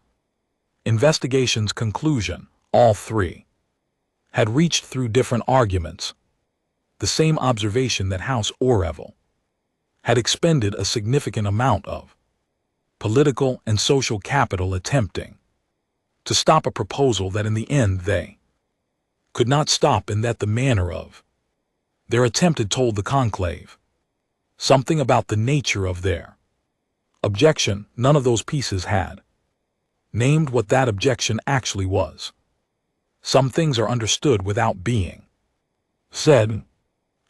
investigation's conclusion. All 3 had reached through different arguments the same observation that House Oreville had expended a significant amount of political and social capital attempting to stop a proposal that in the end they could not stop, and that the manner of their attempt had told the conclave something about the nature of their objection. None of those pieces had named what that objection actually was. Some things are understood without being said.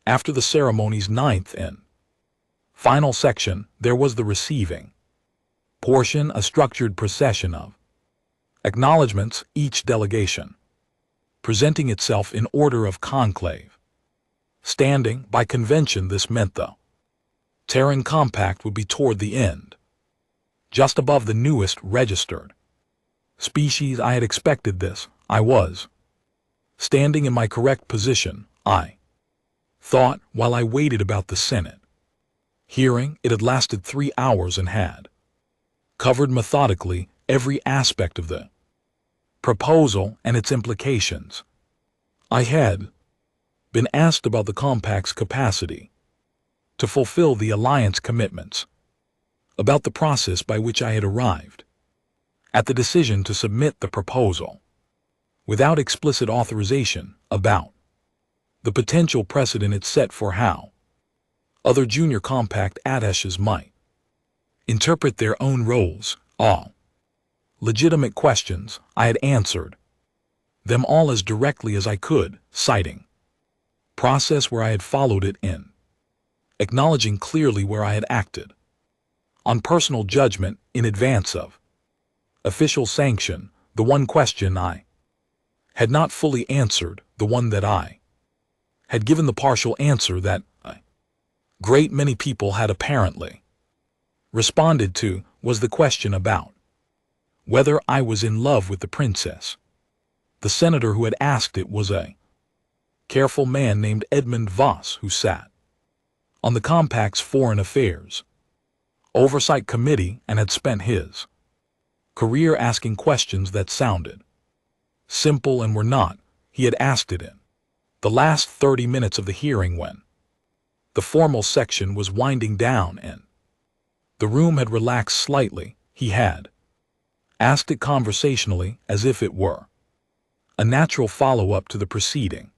After the ceremony's 9th and final section, there was the receiving portion, a structured procession of acknowledgments, each delegation presenting itself in order of conclave standing. By convention, this meant the Terran Compact would be toward the end, just above the newest registered species. I had expected this. I was standing in my correct position. I thought, while I waited about the Senate hearing. It had lasted 3 hours and had covered methodically every aspect of the proposal and its implications. I had been asked about the compact's capacity to fulfill the alliance commitments, about the process by which I had arrived at the decision to submit the proposal, without explicit authorization, about the potential precedent it set for how other junior compact attachés might interpret their own roles. All legitimate questions, I had answered them all as directly as I could, citing process where I had followed it in, acknowledging clearly where I had acted on personal judgment in advance of official sanction. The one question I had not fully answered, the one that I had given the partial answer that a great many people had apparently responded to, was the question about whether I was in love with the princess. The senator who had asked it was a careful man named Edmund Voss, who sat on the Compact's Foreign Affairs Oversight Committee and had spent his career asking questions that sounded simple and were not. He had asked it in the last 30 minutes of the hearing, when the formal section was winding down and the room had relaxed slightly. He had asked it conversationally, as if it were a natural follow-up to the preceding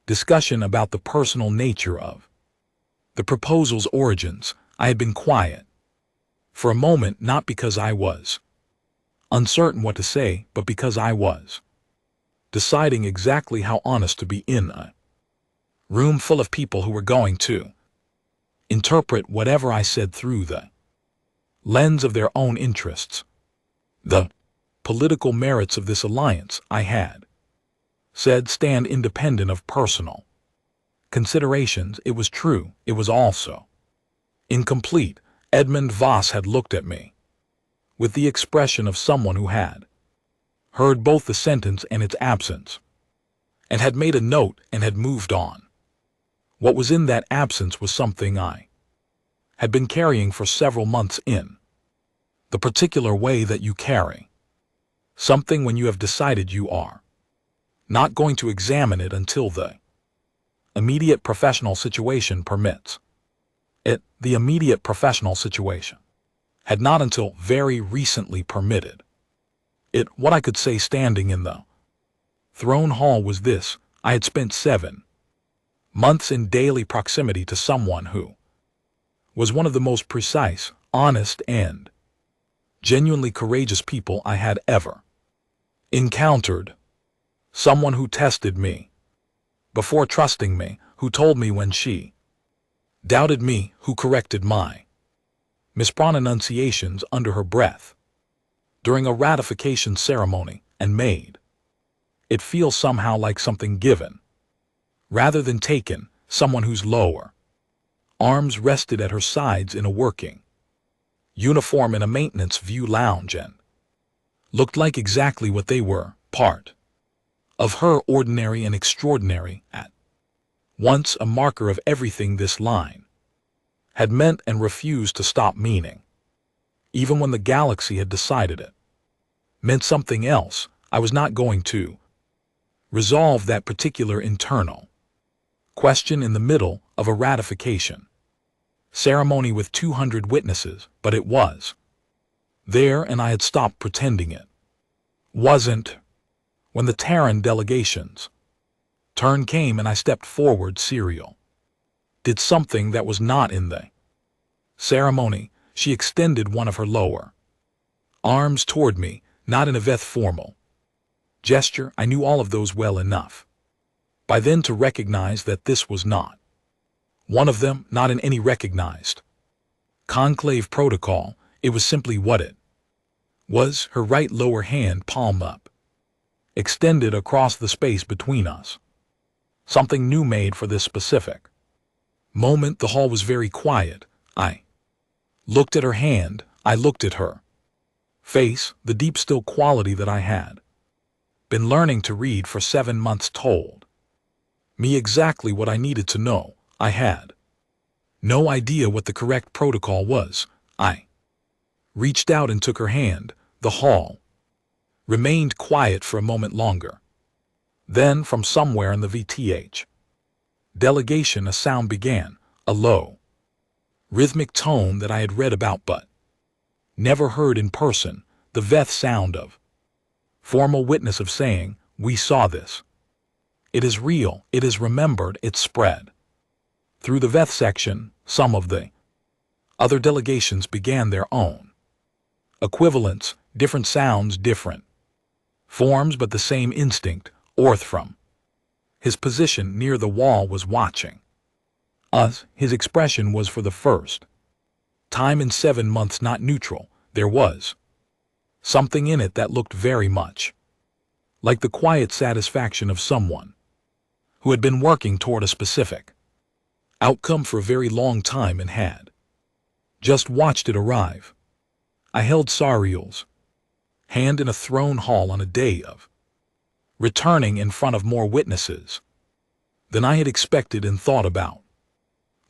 discussion about the personal nature of the proposal's origins. I had been quiet for a moment, not because I was uncertain what to say, but because I was deciding exactly how honest to be in a room full of people who were going to interpret whatever I said through the lens of their own interests. The political merits of this alliance, I had said, stand independent of personal considerations. It was true. It was also incomplete. Edmund Voss had looked at me with the expression of someone who had heard both the sentence and its absence, and had made a note and had moved on. What was in that absence was something I had been carrying for several months, in the particular way that you carry something when you have decided you are not going to examine it until the immediate professional situation permits it. The immediate professional situation had not until very recently permitted it. What I could say standing in the throne hall was this: I had spent 7 months in daily proximity to someone who was one of the most precise, honest, and genuinely courageous people I had ever encountered. Someone who tested me before trusting me, who told me when she doubted me, who corrected my mispronunciations under her breath during a ratification ceremony, and made it feel somehow like something given rather than taken. Someone whose lower arms rested at her sides in a working uniform in a maintenance view lounge, and looked like exactly what they were, part of her ordinary and extraordinary, at once a marker of everything this line had meant and refused to stop meaning, even when the galaxy had decided it meant something else. I was not going to resolve that particular internal question in the middle of a ratification ceremony with 200 witnesses, but it was there, and I had stopped pretending it wasn't. When the Terran delegation's turn came and I stepped forward, Serial did something that was not in the ceremony. She extended one of her lower arms toward me, not in a formal gesture. I knew all of those well enough by then to recognize that this was not one of them, not in any recognized conclave protocol. It was simply what it was, her right lower hand, palm up, extended across the space between us. Something new made for this specific moment. The hall was very quiet. I looked at her hand. I looked at her face. The deep, still quality that I had been learning to read for 7 months told me exactly what I needed to know. I had no idea what the correct protocol was. I reached out and took her hand. The hall remained quiet for a moment longer. Then, from somewhere in the VTH delegation, a sound began, a low, rhythmic tone that I had read about but never heard in person, the Veth sound of formal witness of saying, "We saw this. It is real, it is remembered, it spread." Through the Veth section, some of the other delegations began their own equivalents, different sounds, different forms, but the same instinct. Orth from his position near the wall was watching us. His expression was for the first time in 7 months not neutral. There was something in it that looked very much like the quiet satisfaction of someone who had been working toward a specific outcome for a very long time and had just watched it arrive. I held Sariel's hand in a throne hall on a day of returning in front of more witnesses than I had expected and thought about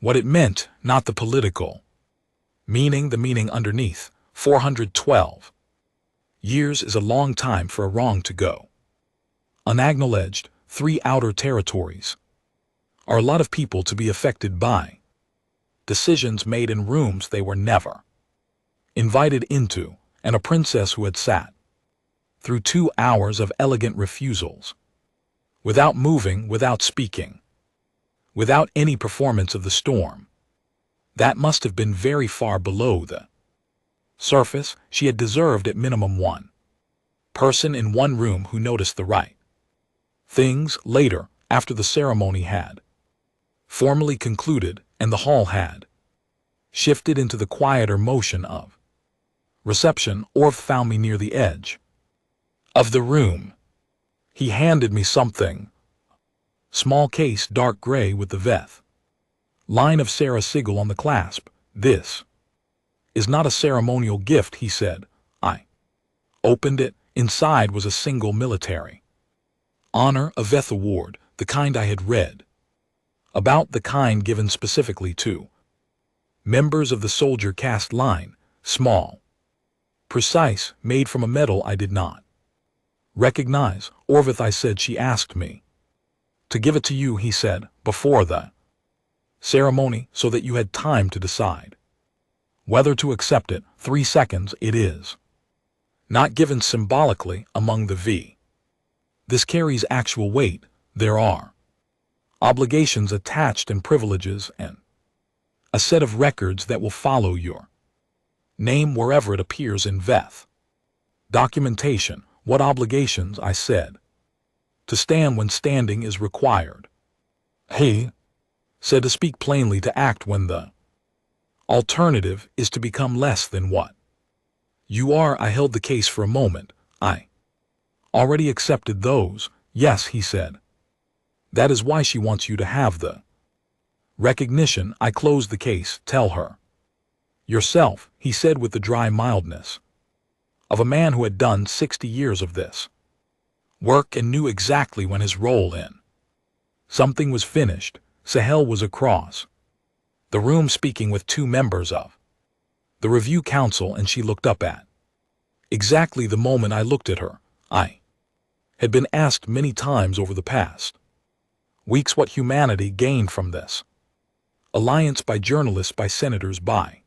what it meant, not the political meaning, the meaning underneath. 412 years is a long time for a wrong to go unacknowledged. 3 outer territories are a lot of people to be affected by decisions made in rooms they were never invited into, and a princess who had sat through 2 hours of elegant refusals without moving, without speaking, without any performance of the storm. That must have been very far below the surface. She had deserved at minimum one person in one room who noticed the right things. Later, after the ceremony had formally concluded and the hall had shifted into the quieter motion of reception, Orth found me near the edge of the room. He handed me something. Small case, dark gray with the Veth line of Sarah Sigel on the clasp. "This is not a ceremonial gift," he said. I opened it. Inside was a single military honor, a Veth award, the kind I had read about, the kind given specifically to members of the soldier caste line, small, precise, made from a metal I did not recognize. "Orveth," I said. "She asked me to give it to you," he said, "before the ceremony, so that you had time to decide whether to accept it. 3 seconds. It is not given symbolically among the V. This carries actual weight. There are obligations attached and privileges and a set of records that will follow your name wherever it appears in Veth documentation." "What obligations?" I said. "To stand when standing is required." He said, "To speak plainly, to act when the alternative is to become less than what you are." I held the case for a moment. "I already accepted those." "Yes," he said. "That is why she wants you to have the recognition." I closed the case. "Tell her yourself," he said with the dry mildness of a man who had done 60 years of this work and knew exactly when his role in something was finished. Sahel was across the room speaking with 2 members of the Review Council, and she looked up at exactly the moment I looked at her. I had been asked many times over the past weeks what humanity gained from this alliance, by journalists, by senators, by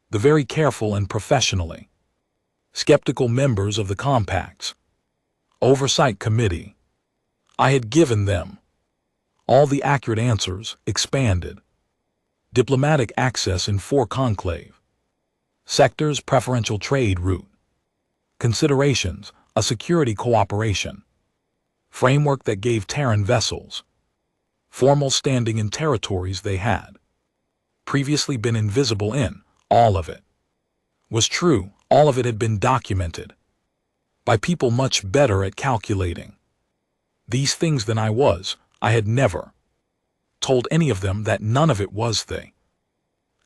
the very careful and professionally skeptical members of the Compact's Oversight Committee. I had given them all the accurate answers. Expanded diplomatic access in 4 conclave sectors, preferential trade route considerations, a security cooperation framework that gave Terran vessels formal standing in territories they had previously been invisible in. All of it was true. All of it had been documented by people much better at calculating these things than I was. I had never told any of them that. None of it was the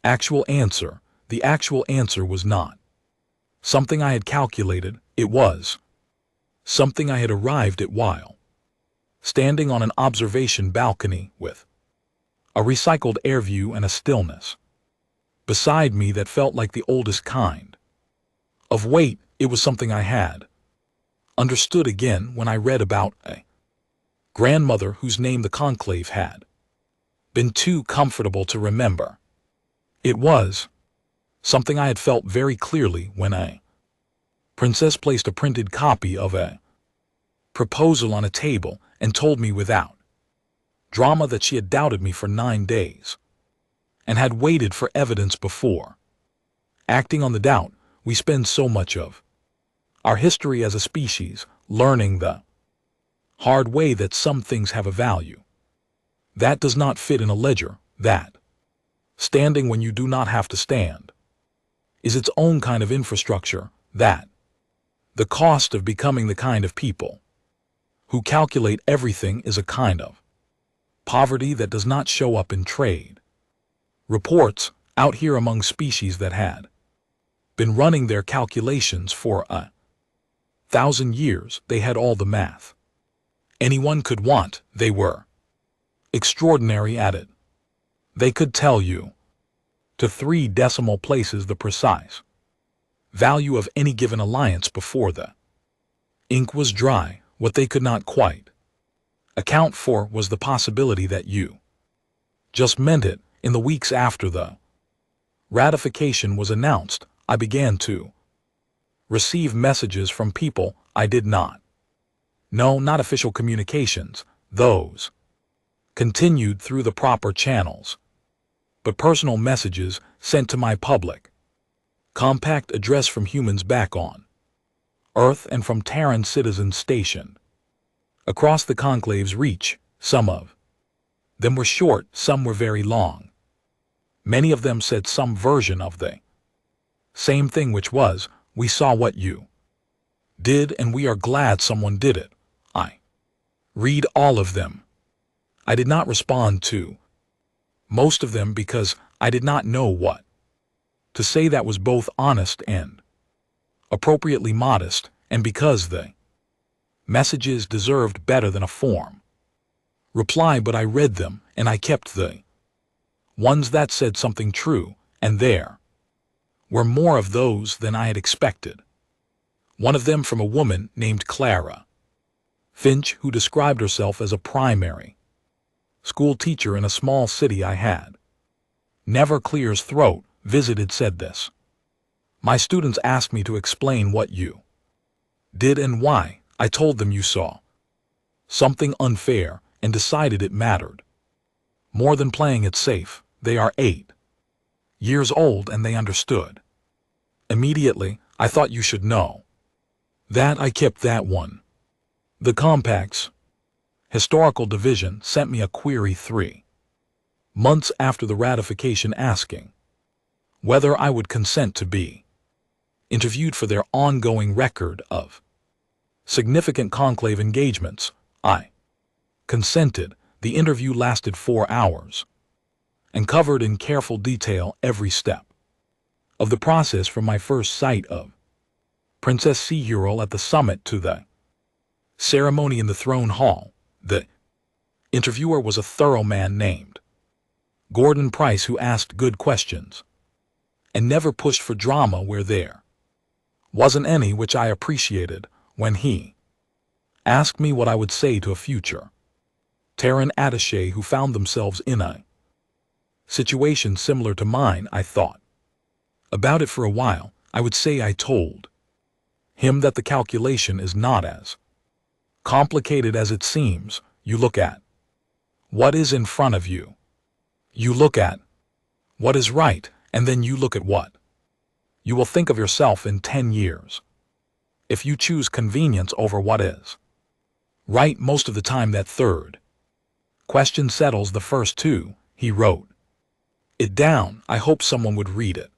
actual answer. The actual answer was not something I had calculated. It was something I had arrived at while standing on an observation balcony with a recycled air view and a stillness beside me that felt like the oldest kind of weight. It was something I had understood again when I read about a grandmother whose name the conclave had been too comfortable to remember. It was something I had felt very clearly when a princess placed a printed copy of a proposal on a table and told me without drama that she had doubted me for 9 days and had waited for evidence before acting on the doubt. We spend so much of our history as a species learning the hard way that some things have a value that does not fit in a ledger, that standing when you do not have to stand is its own kind of infrastructure, that the cost of becoming the kind of people who calculate everything is a kind of poverty that does not show up in trade reports out here among species that had been running their calculations for 1,000 years. They had all the math anyone could want. They were extraordinary at it. They could tell you to 3 decimal places the precise value of any given alliance before the ink was dry. What they could not quite account for was the possibility that you just meant it. In the weeks after the ratification was announced, I began to receive messages from people I did not know, not official communications. Those continued through the proper channels, but personal messages sent to my public compact address from humans back on Earth and from Terran citizens stationed across the conclave's reach. Some of them were short, some were very long. Many of them said some version of the same thing, which was, we saw what you did and we are glad someone did it. I read all of them. I did not respond to most of them because I did not know what to say that was both honest and appropriately modest, and because the messages deserved better than a form reply. But I read them and I kept the ones that said something true, and there were more of those than I had expected. One of them from a woman named Clara Finch, who described herself as a primary school teacher in a small city I had never clears throat visited, said this: my students asked me to explain what you did and why. I told them you saw something unfair and decided it mattered more than playing it safe. They are 8 years old and they understood immediately. I thought you should know that. I kept that one. The Compact's historical division sent me a query 3 months after the ratification asking whether I would consent to be interviewed for their ongoing record of significant conclave engagements. I consented. The interview lasted 4 hours and covered in careful detail every step of the process, from my first sight of Princess Seahirel at the summit to the ceremony in the throne hall. The interviewer was a thorough man named Gordon Price, who asked good questions and never pushed for drama where there wasn't any, which I appreciated. When he asked me what I would say to a future Terran attaché who found themselves in a situation similar to mine, I thought about it for a while. I would say I told him that the calculation is not as complicated as it seems. You look at what is in front of you. You look at what is right, and then you look at what you will think of yourself in 10 years. If you choose convenience over what is right, most of the time that third question settles the first 2. He wrote it down. I hope someone would read it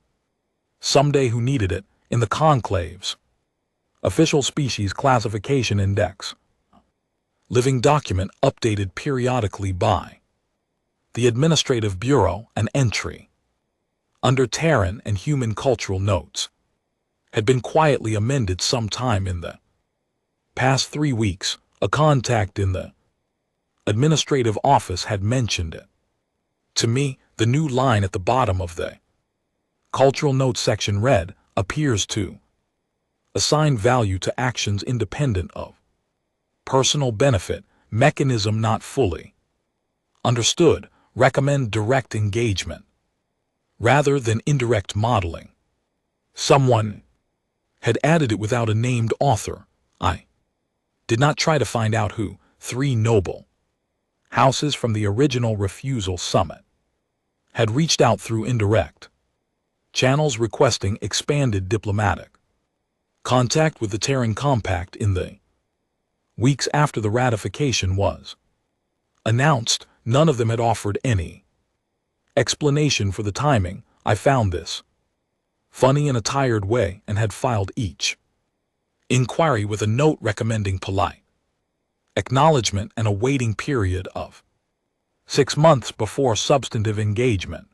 someday who needed it. In the conclave's official species classification index, living document updated periodically by the Administrative Bureau, an entry under Terran and Human Cultural Notes had been quietly amended sometime in the past 3 weeks. A contact in the administrative office had mentioned it to me. The new line at the bottom of the Cultural Notes section read, appears to assign value to actions independent of personal benefit, mechanism not fully understood, recommend direct engagement rather than indirect modeling. Someone had added it without a named author. I did not try to find out who. 3 noble houses from the original refusal summit had reached out through indirect channels requesting expanded diplomatic contact with the Terran Compact in the weeks after the ratification was announced. None of them had offered any explanation for the timing. I found this funny in a tired way and had filed each inquiry with a note recommending polite acknowledgement and a waiting period of 6 months before substantive engagement.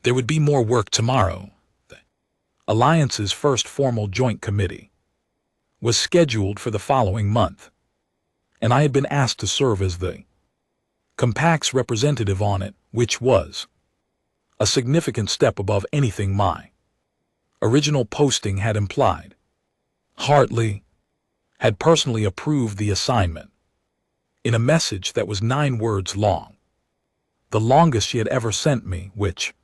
There would be more work tomorrow. The Alliance's first formal joint committee was scheduled for the following month, and I had been asked to serve as the Compact's representative on it, which was a significant step above anything my original posting had implied. Hartley had personally approved the assignment in a message that was 9 words long, the longest she had ever sent me, which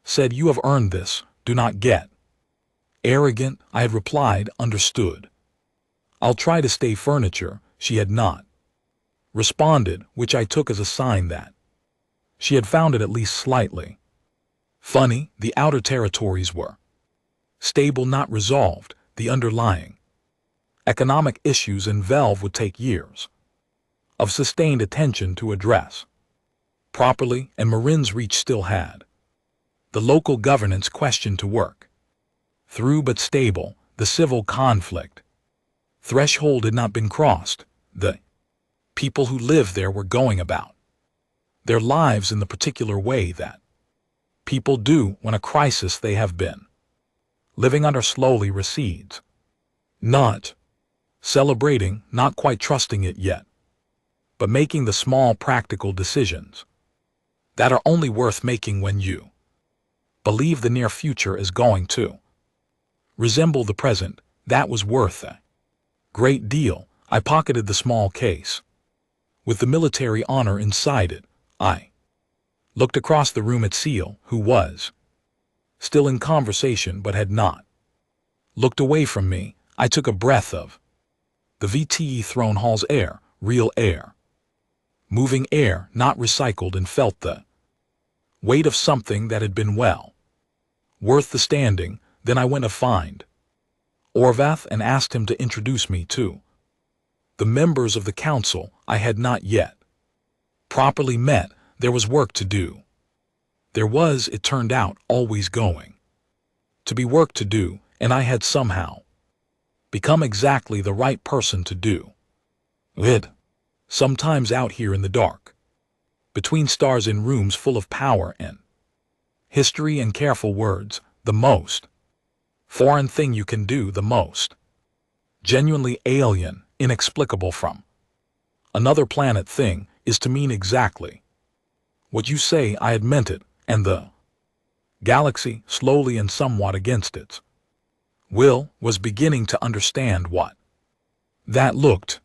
said, "You have earned this, do not get arrogant." I had replied, "Understood. I'll try to stay furniture." She had not responded, which I took as a sign that she had found it at least slightly funny. The outer territories were stable, not resolved. The underlying economic issues in Velve would take years of sustained attention to address properly, and Marin's Reach still had the local governance question to work through, but stable. The civil conflict threshold had not been crossed. The people who lived there were going about their lives in the particular way that people do when a crisis they have been living under slowly recedes. Not celebrating, not quite trusting it yet, but making the small practical decisions that are only worth making when you believe the near future is going to resemble the present. That was worth a great deal. I pocketed the small case with the military honor inside it. I looked across the room at Seal, who was still in conversation but had not looked away from me. I took a breath of the VTE throne hall's air, real air, moving air, not recycled, and felt the weight of something that had been well worth the standing. Then I went to find Orvath and asked him to introduce me to the members of the council. I had not yet properly met. There was work to do. There was, it turned out, always going to be work to do, and I had somehow become exactly the right person to do it. Sometimes out here in the dark, between stars in rooms full of power and history and careful words, the most foreign thing you can do, the most genuinely alien, inexplicable from another planet thing, is to mean exactly what you say. I had meant it, and the galaxy, slowly and somewhat against its will, was beginning to understand what that looked